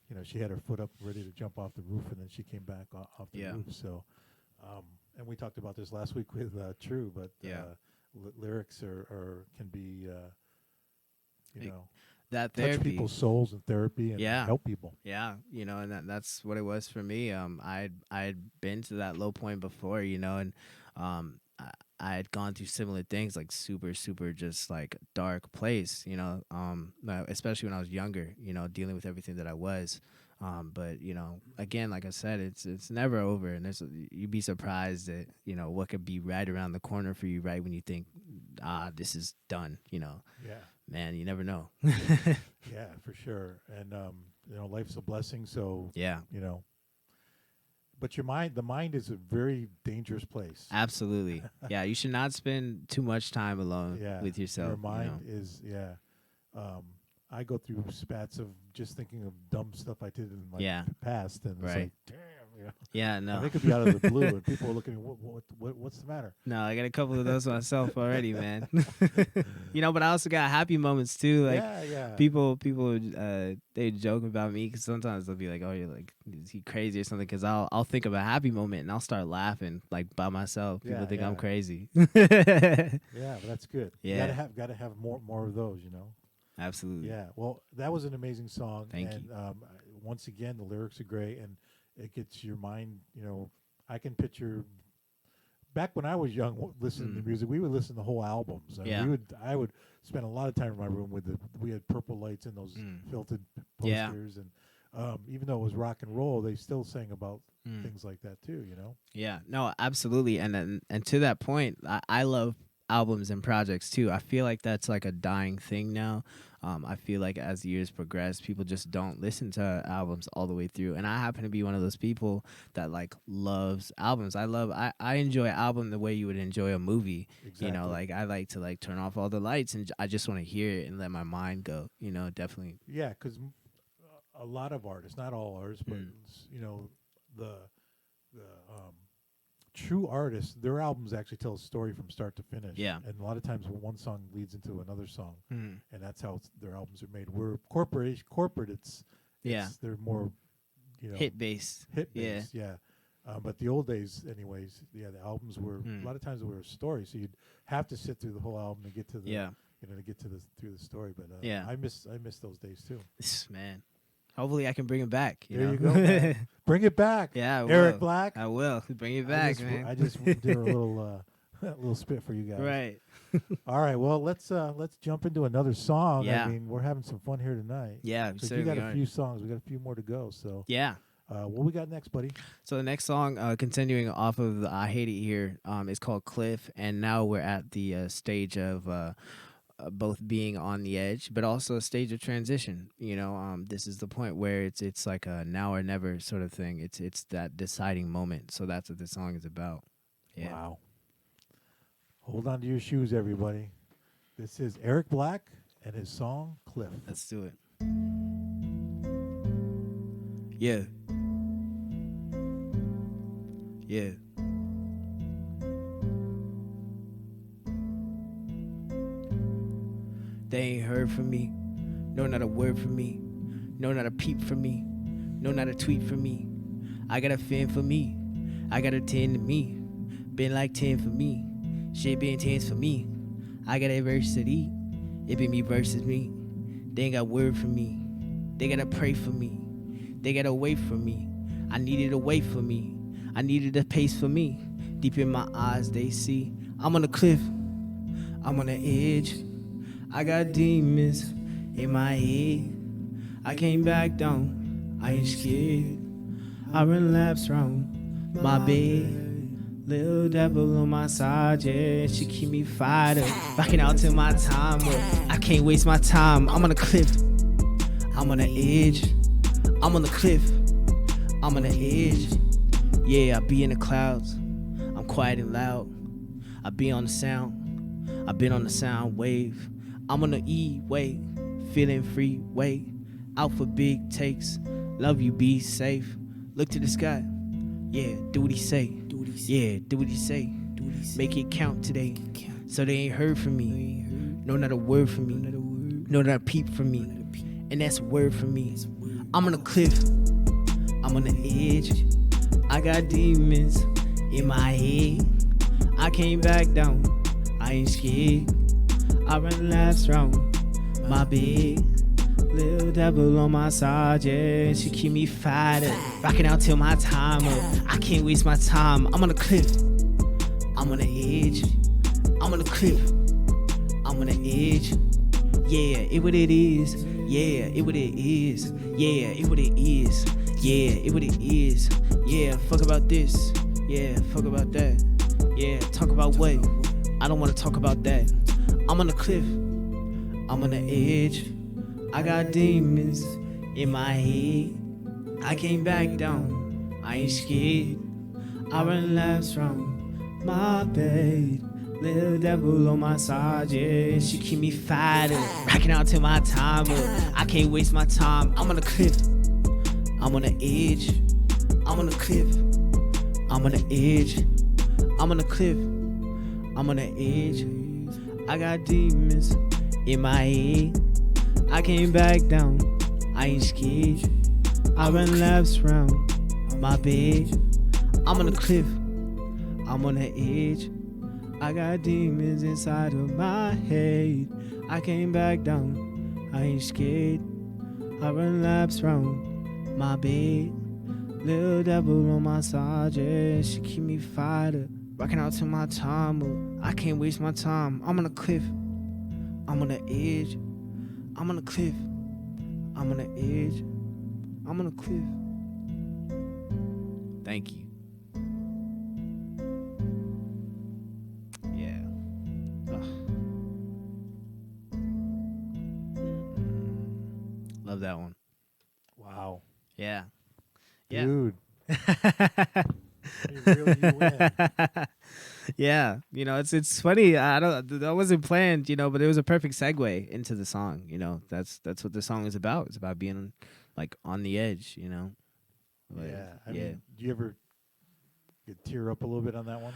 you know, she had her foot up, ready to jump off the roof, and then she came back off the roof. So, and we talked about this last week with True, but lyrics can be, you know, that touch therapy. people's souls in therapy and help people. Yeah, you know, and that's what it was for me. I'd been to that low point before, you know, and I had gone through similar things, like super just like dark place, you know, especially when I was younger, you know, dealing with everything that I was. But you know, again, like I said, it's never over, and you'd be surprised at, you know, what could be right around the corner for you, right when you think, this is done, you know. Yeah. Man, you never know. Yeah, for sure. And you know, life's a blessing, so Yeah. you know. But the mind is a very dangerous place. Absolutely. Yeah, you should not spend too much time alone with yourself. Your mind you know? is I go through spats of just thinking of dumb stuff I did in my past, and it's like, damn, You know? Yeah, And no. they could be out of the blue, and people are looking at what's the matter? No, I got a couple of those myself already, man. But I also got happy moments too. Like Yeah. people, they joke about me because sometimes they'll be like, "Oh, you're like, is he crazy or something?" Because I'll think of a happy moment and I'll start laughing like by myself. People Yeah, think I'm crazy. Yeah, but that's good. Yeah. You gotta have more of those. You know. Absolutely. Yeah. Well, that was an amazing song. Thank and, you. Once again, the lyrics are great, and it gets your mind. I can picture. Back when I was young, listening to music, we would listen to whole albums. And Yeah. I would spend a lot of time in my room with we had purple lights and those filtered Yeah. posters, and even though it was rock and roll, they still sang about things like that too. Yeah, no, absolutely. And to that point, I love albums and projects too. I feel like that's like a dying thing now. I feel like as the years progress, people just don't listen to albums all the way through. And I happen to be one of those people that like loves albums. I enjoy album the way you would enjoy a movie. Exactly. Like I like to like turn off all the lights and I just want to hear it and let my mind go. Definitely. Yeah, because a lot of artists, not all artists, but the true artists, their albums actually tell a story from start to finish. Yeah. And a lot of times one song leads into another song, Mm. and that's how their albums are made. We're corporate. They're more, Hit based. hit based. Yeah. But the old days, anyways, the albums were a lot of times they were a story, so you'd have to sit through the whole album to get to the to get to through the story. But I miss those days too. Man. Hopefully I can bring it back. There you go. Man. Bring it back. Yeah, I Eriq will. Black. I will bring it back, man. I just did a little spit for you guys. Right. All right. Well, let's jump into another song. Yeah. I mean, we're having some fun here tonight. Yeah, So you got a few songs. We got a few more to go. So Yeah. what we got next, buddy? So the next song, continuing off of the I Hate It Here, is called Cliff, and now we're at the stage of both being on the edge, but also a stage of transition. This is the point where it's like a now or never sort of thing. It's that deciding moment. So that's what this song is about. Yeah. Wow. Hold on to your shoes, everybody. This is Eriq Black and his song Cliff. Let's do it. Yeah. Yeah. They ain't heard from me. No, not a word from me. No, not a peep from me. No, not a tweet from me. I got a fan for me. I got a 10 to me. Been like 10 for me. Shit been 10s for me. I got adversity. It been me versus me. They ain't got word for me. They gotta pray for me. They gotta wait for me. I needed a wait for me. I needed a pace for me. Deep in my eyes they see. I'm on a cliff. I'm on the edge. I got demons in my head. I came back down. I ain't scared. I run laps round my bed. Little devil on my side, yeah, she keep me fired up. Rocking out till my time up. I can't waste my time. I'm on a cliff. I'm on the edge. I'm on the cliff. I'm on the edge. Yeah, I be in the clouds. I'm quiet and loud. I be on the sound. I've been on the sound wave. I'm on the E way, feeling free way. Out for big takes. Love you, be safe. Look to the sky. Yeah, do what he say. Yeah, do what he say. Make it count today. So they ain't heard from me. No, not a word from me. No, not a peep from me. And that's a word from me. I'm on a cliff. I'm on the edge. I got demons in my head. I came back down. I ain't scared. I run laps round my bed. Little devil on my side, yeah, she keep me fired up. Rocking out till my time up. I can't waste my time. I'm on a cliff. I'm on the edge. I'm on the cliff. I'm on the edge. Yeah, it what it is. Yeah, it what it is. Yeah, it what it is. Yeah, it what it is. Yeah, fuck about this. Yeah, fuck about that. Yeah, talk about what? I don't want to talk about that. I'm on the cliff. I'm on the edge. I got demons in my head. I came back down. I ain't scared. I run laps round my bed. Little devil on my side, yeah, she keep me fired up. Rocking out till my time up. I can't waste my time. I'm on the cliff. I'm on the edge. I'm on a cliff. I'm on the edge. I'm on a cliff. I'm on the edge. I got demons in my head. I came back down. I ain't scared. I run laps round my bed. I'm on a cliff. I'm on the edge. I got demons inside of my head. I came back down. I ain't scared. I run laps round my bed. Little devil on my side, yeah, she keep me fired up. Rocking out to my time, but I can't waste my time. I'm on a cliff. I'm on the edge. I'm on a cliff. I'm on the edge. I'm on a cliff. Thank you. Yeah. Love that one. Wow. Yeah. Yeah. Dude. You win. Yeah, it's funny. I wasn't planned, but it was a perfect segue into the song. That's what the song is about. It's about being like on the edge. Like, Yeah. I mean, do you ever tear up a little bit on that one?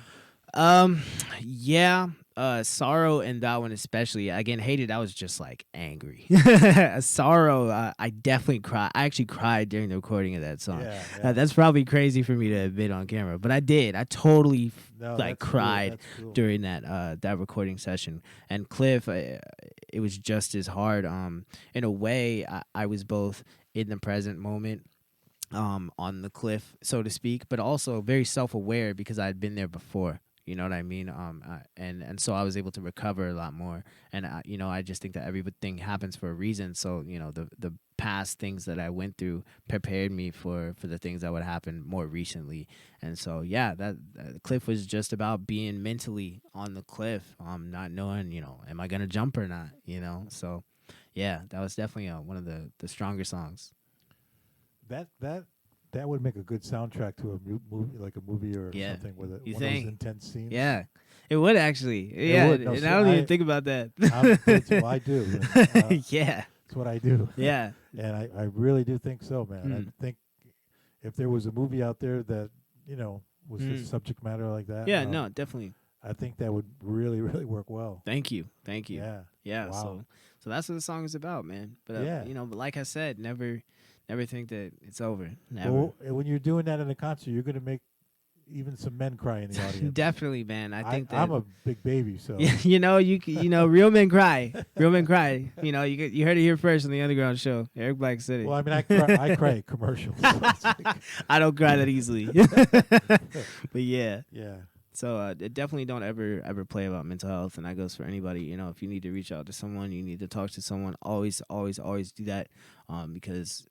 Yeah. Sorrow and that one especially. Again, Hated, I was just like angry. Sorrow, I definitely cried. I actually cried during the recording of that song. Yeah. That's probably crazy for me to admit on camera, but I did. I totally cried during that recording session. And Cliff, it was just as hard. In a way, I was both in the present moment, on the cliff, so to speak, but also very self-aware because I had been there before. You know what I mean? And so I was able to recover a lot more. And I just think that everything happens for a reason. So the past things that I went through prepared me for the things that would happen more recently. And so that cliff was just about being mentally on the cliff, not knowing am I gonna jump or not? So that was definitely one of the stronger songs. That would make a good soundtrack to a movie, like a movie or something with one of those intense scenes. Yeah, it would actually. It would. No, and I don't even think about that. I do. Yeah, that's what I do. Yeah, and I really do think so, man. I think if there was a movie out there that was this subject matter like that, no, definitely. I think that would really, really work well. Thank you. Yeah. Wow. So that's what the song is about, man. But but like I said, never think that it's over. Never. Well, when you're doing that in a concert, you're gonna make even some men cry in the audience. Definitely, man. I think I'm a big baby, so real men cry. Real men cry. You heard it here first on the Underground show, Eriq Black City. Well, I mean, I cry at commercials. So I don't cry that easily. But yeah. So definitely don't ever play about mental health, and that goes for anybody. If you need to reach out to someone, you need to talk to someone. Always do that, because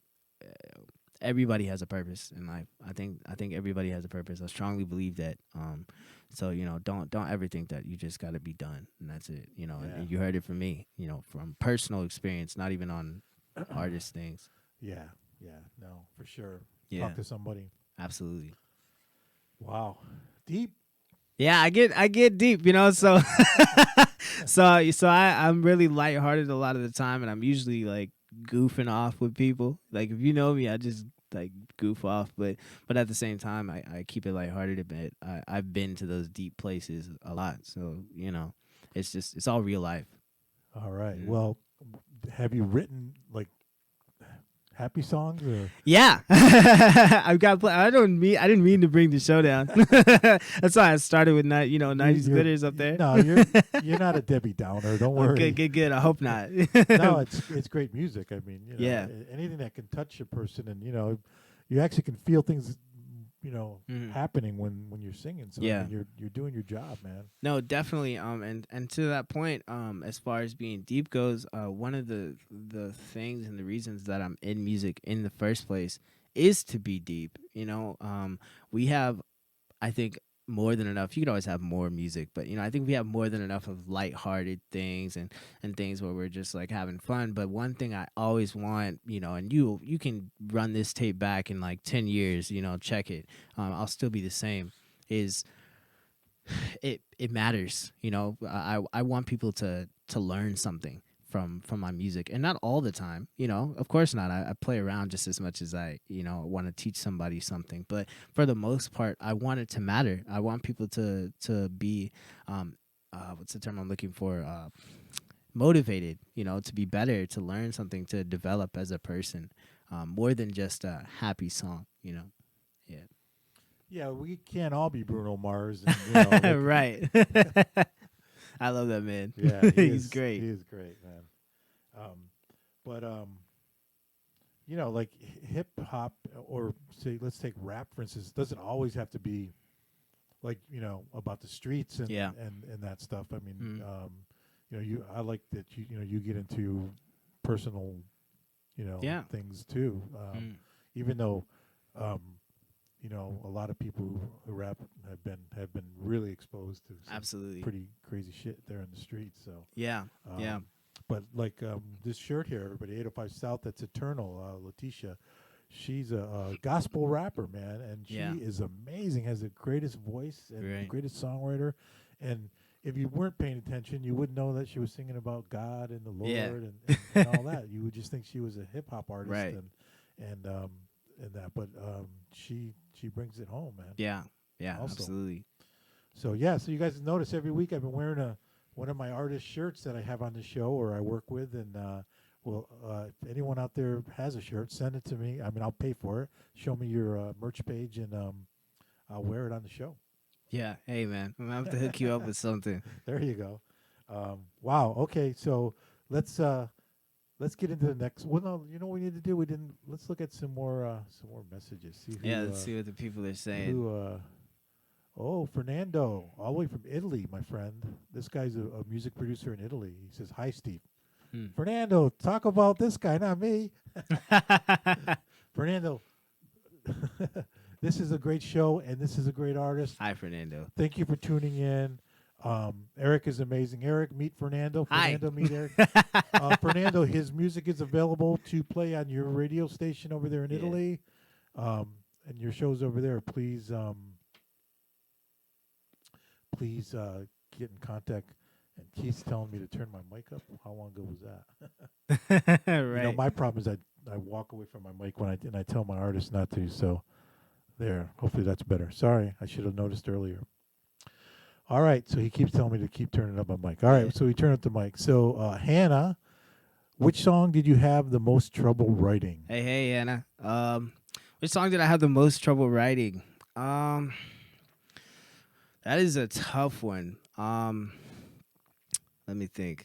everybody has a purpose in life. I think everybody has a purpose. I strongly believe that. So don't ever think that you just got to be done and that's it. And you heard it from me. From personal experience, not even on artist things. Yeah, no, for sure. Yeah. Talk to somebody. Absolutely. Wow, deep. Yeah, I get deep. So I'm really lighthearted a lot of the time, and I'm usually like goofing off with people. Like if you know me, I just like goof off, but at the same time I keep it lighthearted a bit. I've been to those deep places a lot, so it's all real life. All right. Well, have you written like happy songs or? Yeah. I didn't mean to bring the show down. That's why I started with 90s glitters up there. No, you're not a Debbie Downer. Don't worry. Good. I hope not. No, it's great music. I mean, anything that can touch a person, and you actually can feel things, happening when you're singing. So I mean, you're doing your job, man. No, definitely. And to that point, as far as being deep goes, one of the things and the reasons that I'm in music in the first place is to be deep. We have, I think, more than enough. You could always have more music, but I think we have more than enough of lighthearted things and things where we're just like having fun. But one thing I always want, and you can run this tape back in like 10 years, check it. I'll still be the same. Is it matters, I want people to learn something from my music, and not all the time. Of course not. I play around just as much as I want to teach somebody something, but for the most part, I want it to matter. I want people to be what's the term I'm looking for? Motivated, to be better, to learn something, to develop as a person, more than just a happy song. Yeah. Yeah, we can't all be Bruno Mars, and Right. I love that man. yeah, He's great. He is great, man. But like hip hop, or say, let's take rap for instance. Doesn't always have to be like about the streets and Yeah. and that stuff. I mean, I like that you get into personal Yeah. things too. Even though a lot of people who rap have been really exposed to some Absolutely. pretty crazy shit there in the streets. So Yeah. Yeah. but like this shirt here, everybody, 805 South, that's Eternal. Letitia, she's a gospel rapper, man, and she Yeah. is amazing. Has the greatest voice and the Right. greatest songwriter. And if you weren't paying attention, you wouldn't know that she was singing about God and the Lord Yeah. and all that. You would just think she was a hip hop artist Right. and that. But she brings it home, man. Yeah. Yeah. Also. Absolutely. So so you guys notice every week I've been wearing one of my artist shirts that I have on the show or I work with, and if anyone out there has a shirt, send it to me. I mean, I'll pay for it. Show me your merch page, and I'll wear it on the show. Yeah. Hey, man, I'm gonna have to hook you up with something. There you go. Wow. Okay, so let's get into the next. Well, no, you know what we need to do? Let's look at some more messages. See who, Let's see what the people are saying. Fernando, all the way from Italy, my friend. This guy's a music producer in Italy. He says, "Hi, Steve." Fernando, talk about this guy, not me. Fernando, this is a great show, and this is a great artist. Hi, Fernando. Thank you for tuning in. Eriq is amazing. Eriq, meet Fernando. Hi. Fernando, meet Eriq. Fernando, his music is available to play on your radio station over there in Italy, and your shows over there. Please get in contact. And Keith's telling me to turn my mic up. How long ago was that? Right. My problem is I walk away from my mic when I tell my artist not to. So there. Hopefully that's better. Sorry, I should have noticed earlier. All right. So he keeps telling me to keep turning up my mic. All right. So we turn up the mic. So Hannah, which song did you have the most trouble writing? Hey, Hannah. Which song did I have the most trouble writing? That is a tough one. Let me think.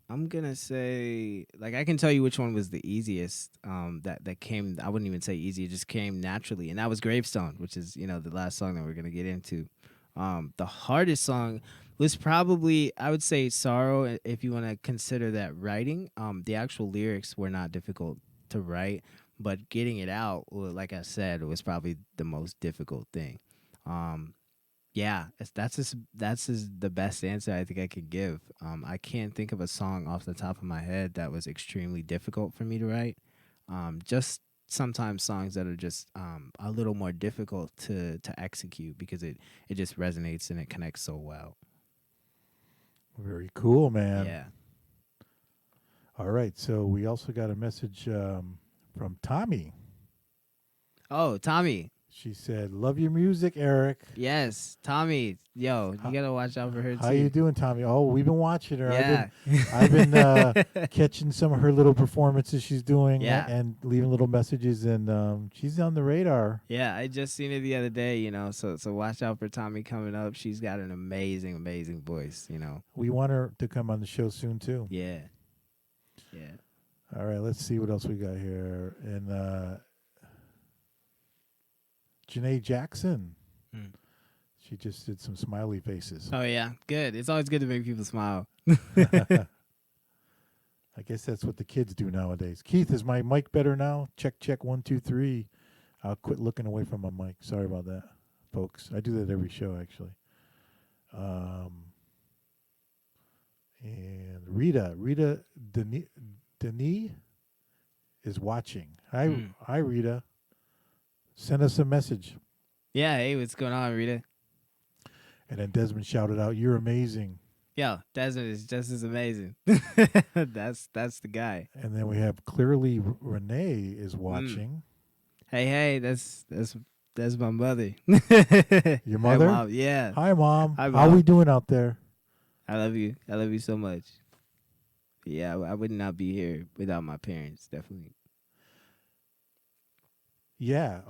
I'm gonna say, I can tell you which one was the easiest. That came. I wouldn't even say easy. It just came naturally, and that was Gravestone, which is the last song that we're gonna get into. The hardest song was probably, I would say, Sorrow, if you want to consider that writing. The actual lyrics were not difficult to write, but getting it out, like I said, was probably the most difficult thing. Yeah, that's the best answer I think I could give. I can't think of a song off the top of my head that was extremely difficult for me to write. Just sometimes songs that are just a little more difficult to execute because it just resonates and it connects so well. Very cool, man. Yeah. All right. So we also got a message from Tommy. Oh, Tommy. She said, "Love your music, Eriq." Yes, Tommy. Yo, you gotta watch out for her too. How you doing, Tommy? Oh, we've been watching her. Yeah. I've been catching some of her little performances she's doing, Yeah. and leaving little messages, and she's on the radar. Yeah, I just seen it the other day. So watch out for Tommy coming up. She's got an amazing voice. We want her to come on the show soon too. Yeah. Yeah. All right, let's see what else we got here. And Janae Jackson. She just did some smiley faces. Oh yeah, good. It's always good to make people smile. I guess that's what the kids do nowadays. Keith, is my mic better now? Check 1 2 3. I'll quit looking away from my mic. Sorry about that, folks. I do that every show actually. And Rita Denis is watching. Hi Rita. Send us a message. Yeah, hey, what's going on, Rita? And then Desmond shouted out, "You're amazing." Yo, Desmond is just as amazing. That's the guy. And then we have clearly Renee is Mm. watching. Hey, that's my mother. Your Hi, mother? Mom. Yeah. Hi, Mom. Hi, How Mom. we doing out there? I love you. I love you so much. Yeah, I would not be here without my parents, definitely. Yeah.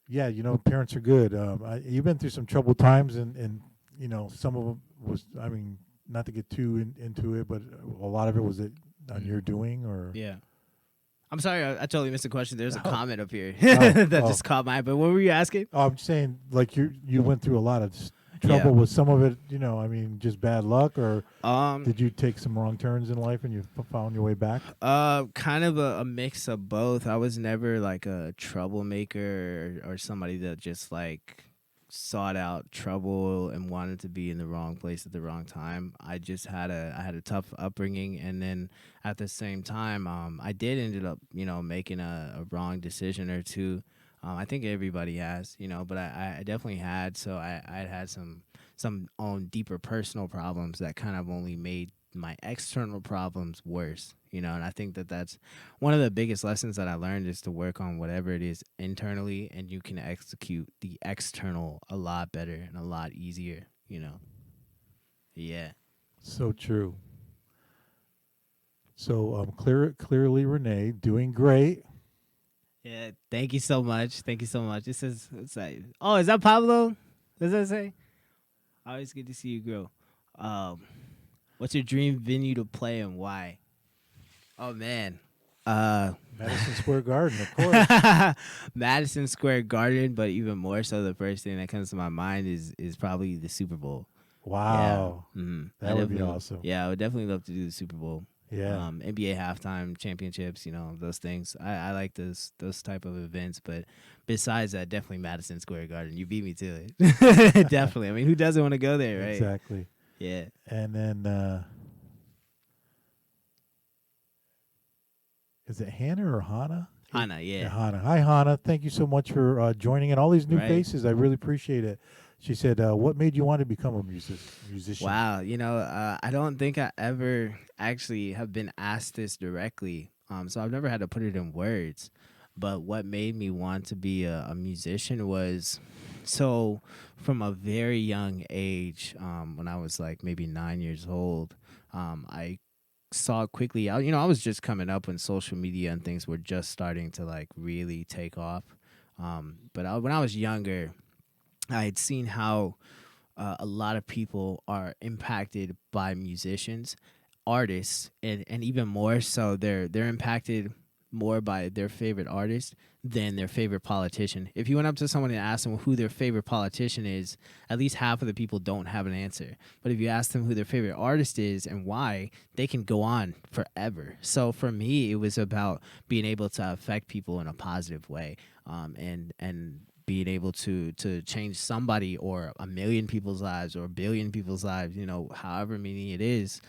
Yeah, parents are good. You've been through some troubled times, and some of them was, I mean, not to get too into it, but a lot of it was on your doing, or Yeah. I'm sorry, I totally missed the question. There's a Oh. comment up here Oh, that oh. just caught my eye. But what were you asking? Oh, I'm saying like you went through a lot of trouble. Yeah. with some of it, I mean, just bad luck, or Um, did you take some wrong turns in life and you found your way back? kind of a mix of both. I was never like a troublemaker or somebody that just like sought out trouble and wanted to be in the wrong place at the wrong time. I just had a tough upbringing, and then at the same time, I did ended up making a wrong decision or two. I think everybody has, but I definitely had. So I had some own deeper personal problems that kind of only made my external problems worse, and I think that that's one of the biggest lessons that I learned is to work on whatever it is internally, and you can execute the external a lot better and a lot easier, Yeah. So true. So clearly Renee doing great. Yeah, thank you so much. Thank you so much. This is it's like, oh, is that Pablo? Does that say? Always good to see you grow. What's your dream venue to play and why? Oh man. Madison Square Garden, of course. Madison Square Garden, but even more so, the first thing that comes to my mind is probably the Super Bowl. Wow. Yeah. That would be awesome. Yeah, I would definitely love to do the Super Bowl. Yeah. NBA halftime championships, those things. I like those type of events, but besides that, definitely Madison Square Garden. You beat me to it. Definitely. I mean, who doesn't want to go there, right? Exactly. Yeah. And then is it Hannah or Hannah? Hannah, yeah. Hannah. Hi, Hannah. Thank you so much for joining in. All these new Right. faces, I really appreciate it. She said, what made you want to become a musician? Wow, I don't think I ever actually have been asked this directly. So I've never had to put it in words. But what made me want to be a musician was, so from a very young age, when I was like maybe 9 years old, I saw quickly. I was just coming up when social media and things were just starting to like really take off. But when I was younger, I had seen how a lot of people are impacted by musicians, artists, and even more so, they're impacted more by their favorite artist than their favorite politician. If you went up to someone and asked them who their favorite politician is, at least half of the people don't have an answer. But if you ask them who their favorite artist is and why, they can go on forever. So for me, it was about being able to affect people in a positive way, and being able to change somebody or a million people's lives or a billion people's lives, however many it is.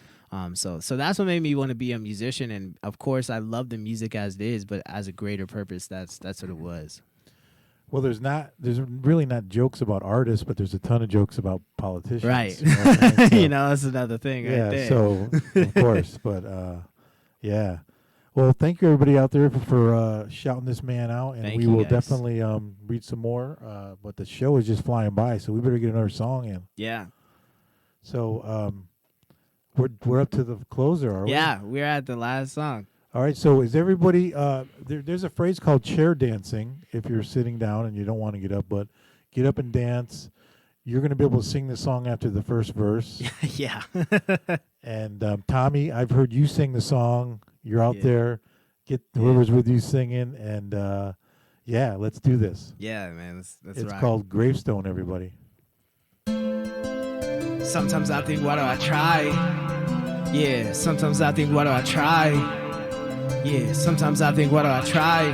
So that's what made me want to be a musician. And of course, I love the music as it is, but as a greater purpose, that's what it was. Well, there's really not jokes about artists, but there's a ton of jokes about politicians. Right. You know what I mean? So, that's another thing yeah, right there. so of course, but yeah. Well, thank you everybody out there for shouting this man out, and Thank we you, will guys. definitely read some more. But the show is just flying by, so we better get another song in. Yeah. So we're up to the closer, are we? Yeah, we're at the last song. All right. So is everybody? There's a phrase called chair dancing. If you're sitting down and you don't want to get up, but get up and dance. You're going to be able to sing the song after the first verse. Yeah. And Tommy, I've heard you sing the song. You're out Yeah. there. Get whoever's with you singing, and yeah, let's do this. Yeah, man. That's It's right. called Gravestone, everybody. Sometimes I think, why do I try? Yeah, sometimes I think, why do I try? Yeah, sometimes I think, why do I try?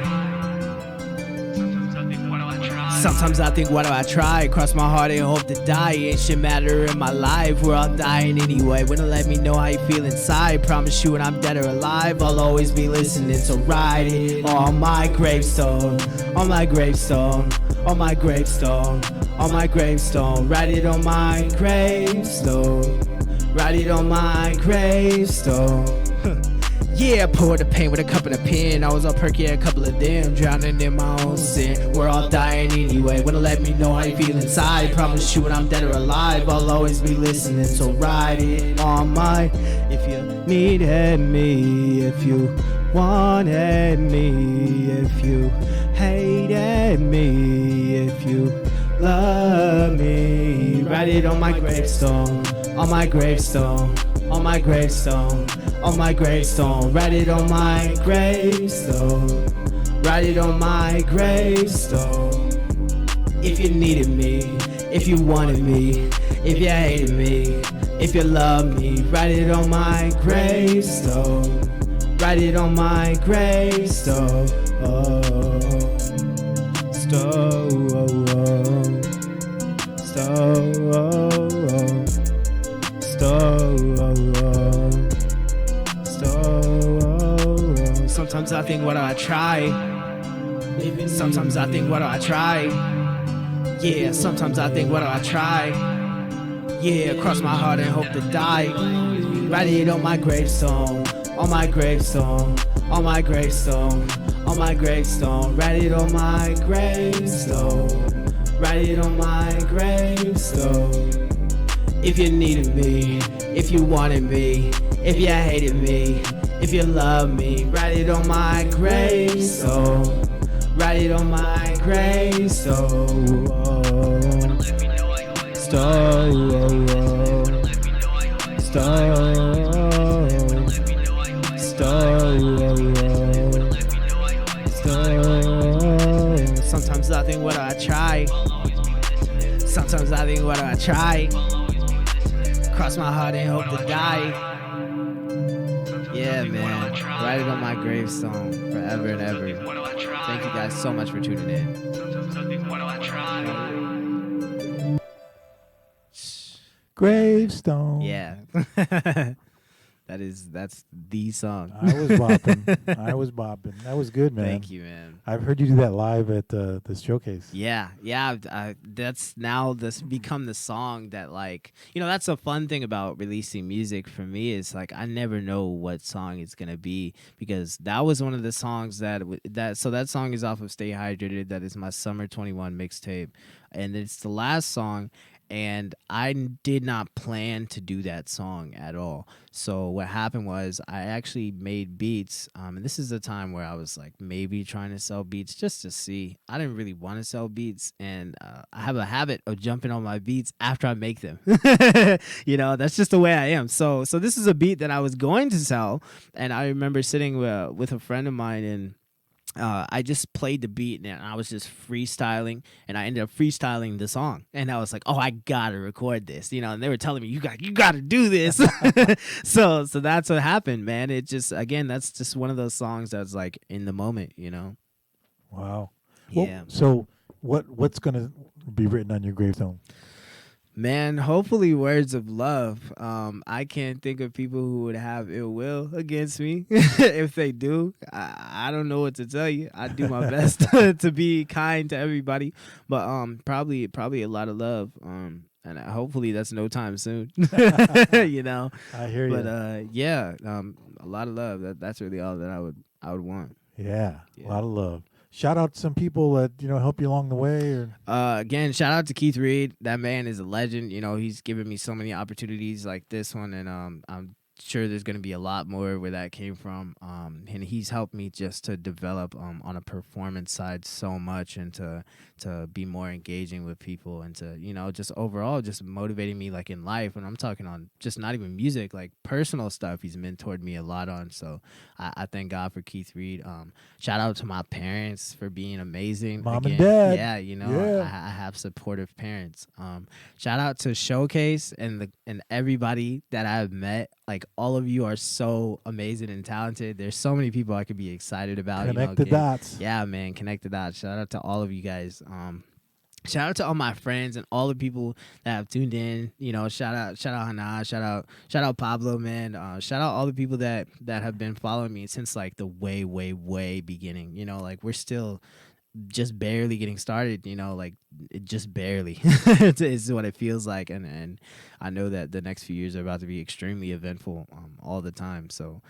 Sometimes I think, what do I try? Cross my heart and hope to die. Ain't shit matter in my life, we're all dying anyway. Wanna let me know how you feel inside. Promise you when I'm dead or alive, I'll always be listening. So write it on my gravestone, on my gravestone, on my gravestone, on my gravestone. Write it on my gravestone, write it on my gravestone. Yeah, pour the pain with a cup and a pen. I was all perky, a couple of them, drowning in my own sin. We're all dying anyway. Wanna let me know how you feel inside. Promise you when I'm dead or alive, I'll always be listening. So write it on my. If you needed me, if you wanted me, if you hated me, if you love me, write it on my gravestone, on my gravestone, on my gravestone, on my gravestone. Write it on my gravestone, write it on my gravestone. If you needed me, if you wanted me, if you hated me, if you love me, write it on my gravestone, write it on my gravestone. Sometimes I think, what do I try? Sometimes I think, what do I try? Yeah, sometimes I think, what do I try? Yeah, cross my heart and hope to die. Write it on my gravestone, on my gravestone, on my gravestone, on my gravestone. Write it on my gravestone, write it on my gravestone. If you needed me, if you wanted me, if you hated me, if you love me, write it on my gravestone, write it on my gravestone. Sometimes I think, what do I try? Sometimes I think, what do I try? Cross my heart and hope to die. Yeah, man. Write it on my gravestone forever and ever. Thank you guys so much for tuning in. Gravestone. Yeah. That's the song. I was bopping. I was bopping. That was good, man. Thank you, man. I've heard you do that live at the showcase. Yeah. That's now this become the song that, like, that's a fun thing about releasing music for me, is like I never know what song it's gonna be, because that was one of the songs that song is off of Stay Hydrated. That is my Summer 21 mixtape, and it's the last song. And I did not plan to do that song at all. So what happened was I actually made beats. And this is the time where I was like maybe trying to sell beats just to see. I didn't really want to sell beats. And I have a habit of jumping on my beats after I make them. That's just the way I am. So this is a beat that I was going to sell. And I remember sitting with a friend of mine, and I just played the beat and I was just freestyling, and I ended up freestyling the song. And I was like, oh, I gotta record this, and they were telling me, you gotta do this. so that's what happened, man. It just, again, that's just one of those songs that's like in the moment, Wow. Yeah. Well, so what's gonna be written on your gravestone? Man, hopefully words of love. I can't think of people who would have ill will against me. If they do, I don't know what to tell you. I do my best to be kind to everybody, but probably a lot of love. And hopefully that's no time soon. I hear you. But yeah, a lot of love. That's really all that I would want. Yeah, a lot of love. Shout out to some people that help you along the way. Or again, shout out to Keith Reed. That man is a legend. He's given me so many opportunities like this one, and I'm sure there's going to be a lot more where that came from. And he's helped me just to develop on a performance side so much, and to be more engaging with people, and to just overall just motivating me like in life. And I'm talking on just not even music, like personal stuff. He's mentored me a lot on. So I thank God for Keith Reed. Shout out to my parents for being amazing. Mom and Dad. Yeah, I have supportive parents. Shout out to Showcase and everybody that I've met. Like, all of you are so amazing and talented. There's so many people I could be excited about. Connect the dots. Yeah, man, connect the dots. Shout out to all of you guys. shout out to all my friends and all the people that have tuned in. You know, shout out Hana, shout out Pablo, man. Shout out all the people that have been following me since like the way beginning. You know, like we're still just barely getting started, you know, like it just barely is what it feels like, and I know that the next few years are about to be extremely eventful all the time. So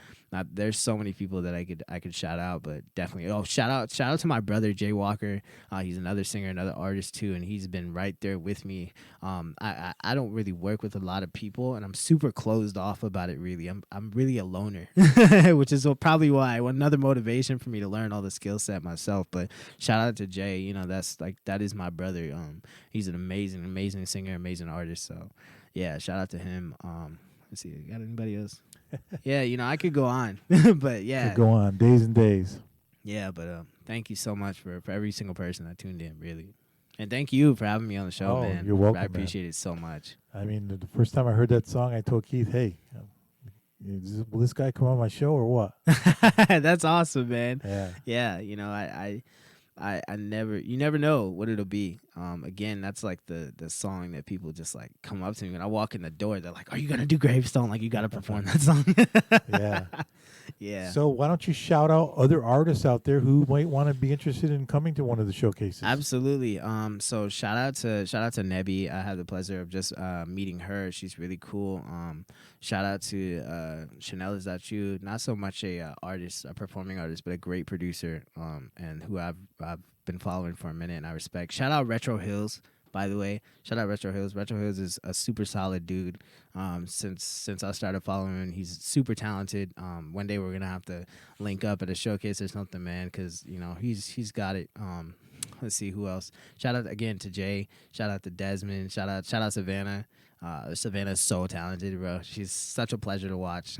there's so many people that I could shout out, but definitely shout out to my brother Jay Walker. He's another singer, another artist too, and he's been right there with me. I don't really work with a lot of people, and I'm super closed off about it. Really, I'm really a loner, which is probably why another motivation for me to learn all the skill set myself. But shout out to Jay. You know, that is my brother. He's an amazing singer, amazing artist. So yeah, shout out to him. Let's see, got anybody else? Yeah, you know, I could go on, but yeah, Could go on days and days. yeah. But thank you so much for every single person that tuned in, really, and thank you for having me on the show, Oh, man. you're welcome, I appreciate it so much. I mean, the first time I heard that song, I told Keith, "Hey, will this guy come on my show or what?" That's awesome, man. Yeah. Yeah, you know, you never know what it'll be. Again, that's like the song that people just like come up to me when I walk in the door. They're like, "Are you gonna do Gravestone? Like, you gotta perform that song." Yeah. Yeah. So why don't you shout out other artists out there who might want to be interested in coming to one of the showcases? Absolutely. So shout out to Nebi. I had the pleasure of just meeting her. She's really cool. Shout out to Chanel Is That You? Not so much a artist, a performing artist, but a great producer. And who I've been following for a minute, and I respect. Shout out Retro Hills. By the way, shout out Retro Hills. Retro Hills is a super solid dude. Since I started following him, he's super talented. One day we're gonna have to link up at a showcase or something, man, because you know he's got it. Let's see who else. Shout out again to Jay. Shout out to Desmond. Shout out Savannah. Savannah's so talented, bro. She's such a pleasure to watch.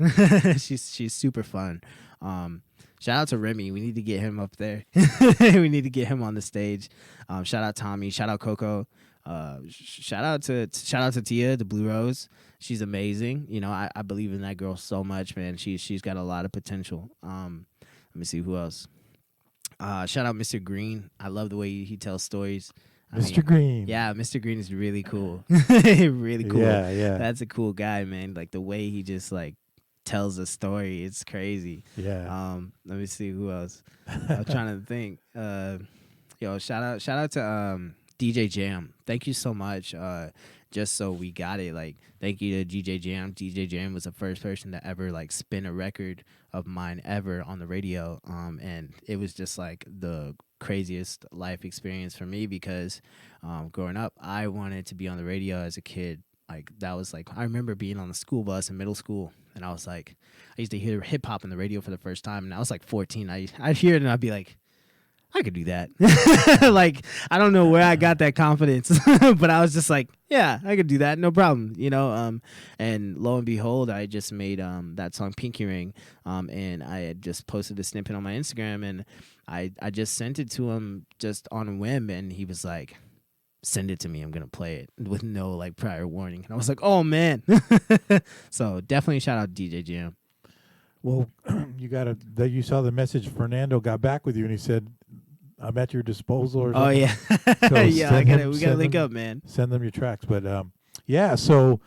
she's super fun. Shout out to Remy. We need to get him up there. We need to get him on the stage. Shout out Tommy. Shout out Coco. Shout out to Tia, the Blue Rose. She's amazing. You know, I believe in that girl so much, man. She's got a lot of potential. Let me see who else. Shout out Mr. Green. I love the way he tells stories. Mr. Green. Yeah, Mr. Green is really cool. Really cool. Yeah. That's a cool guy, man. Like the way he just like tells a story, it's crazy. Yeah. Let me see who else. I'm trying to think. Shout out to DJ Jam. Thank you so much. Just so we got it, like thank you to DJ Jam. DJ Jam was the first person to ever like spin a record of mine ever on the radio. And it was just like the craziest life experience for me because growing up, I wanted to be on the radio as a kid. Like that was like I remember being on the school bus in middle school, and I was like, I used to hear hip hop on the radio for the first time, and I was like 14. I'd hear it and I'd be like, I could do that. Like, I don't know where I got that confidence, but I was just like, yeah, I could do that. No problem. You know? And lo and behold, I just made that song Pinky Ring. And I had just posted a snippet on my Instagram, and I just sent it to him just on a whim. And he was like, send it to me. I'm going to play it with no like prior warning. And I was like, oh man. So definitely shout out DJ Jam. Well, you saw the message. Fernando got back with you, and he said, "I'm at your disposal." Or something. Oh yeah, So yeah. We gotta link up, man. Send them your tracks. But yeah. So,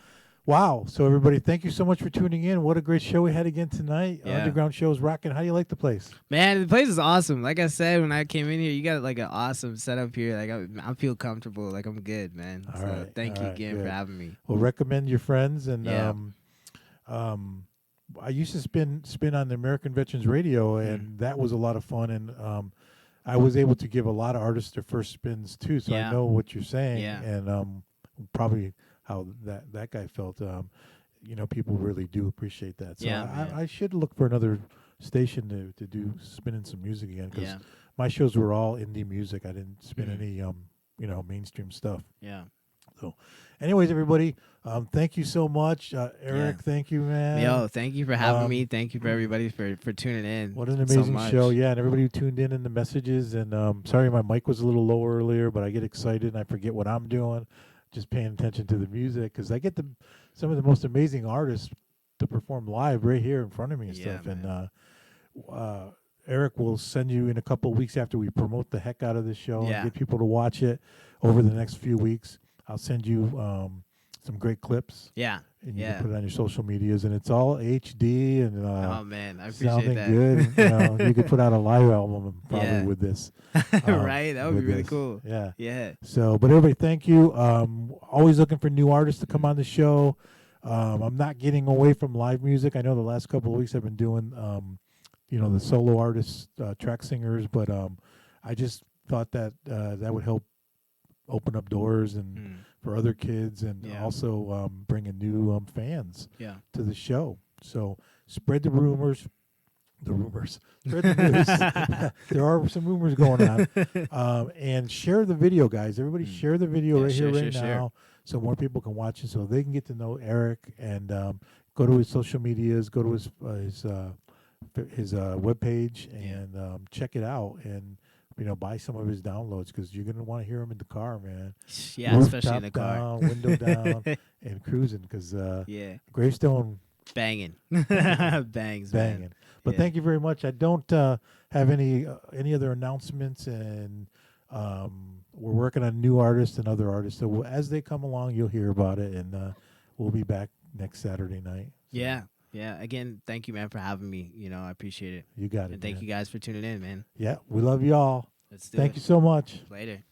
wow. So everybody, thank you so much for tuning in. What a great show we had again tonight. Yeah. Underground show's rocking. How do you like the place? Man, the place is awesome. Like I said, when I came in here, you got like an awesome setup here. Like I feel comfortable. Like I'm good, man. All So right. thank you again Good. for having me. Well, recommend your friends and Yeah. I used to spin on the American Veterans Radio, and that was a lot of fun. And I was able to give a lot of artists their first spins too, so Yeah. I know what you're saying, Yeah. and probably how that guy felt. You know, people really do appreciate that. So Yeah, man. I should look for another station to do spinning some music again, because Yeah. my shows were all indie music. I didn't spin Mhm. any mainstream stuff. Yeah. So, anyways, everybody, thank you so much, Eriq. Yeah. Thank you, man. Yo, thank you for having Um, me. Thank you for everybody for tuning in. What an so amazing much. show. Yeah, and everybody who tuned in the messages. And sorry my mic was a little low earlier, but I get excited and I forget what I'm doing, just paying attention to the music, because I get some of the most amazing artists to perform live right here in front of me and Yeah, stuff. And Eriq will send you in a couple of weeks after we promote the heck out of this show Yeah. and get people to watch it. over the next few weeks, I'll send you some great clips, Yeah. and you Yeah. can put it on your social medias, and it's all HD and Oh man, I appreciate sounding that. good. You could put out a live album probably Yeah. with this. Right? That would be with really this. cool. Yeah. Yeah. So, but everybody, thank you. Always looking for new artists to come on the show. I'm not getting away from live music. I know the last couple of weeks I've been doing, the solo artists, track singers, but I just thought that that would help open up doors and Mm. for other kids, and Yeah. also bring in new fans Yeah. to the show. So spread the rumors. Spread the news. There are some rumors going on. And share the video, guys. Everybody share the video Yeah, right share, here, right share, now, share. so more people can watch it, so they can get to know Eriq, and go to his social medias, go to his webpage, and check it out, and buy some of his downloads, because you're gonna want to hear him in the car, man. Yeah, especially in the Rooftop car. down, window down, and cruising, because Yeah. Gravestone Banging. Bangs, man. banging. But Yeah. thank you very much. I don't have any other announcements, and we're working on new artists and other artists. So as they come along, you'll hear about it, and we'll be back next Saturday night. So Yeah. Yeah. Again, thank you, man, for having me. I appreciate it. you got it. And thank man. you guys for tuning in, man. Yeah, we love y'all. Let's do Thank it. you so much. Later.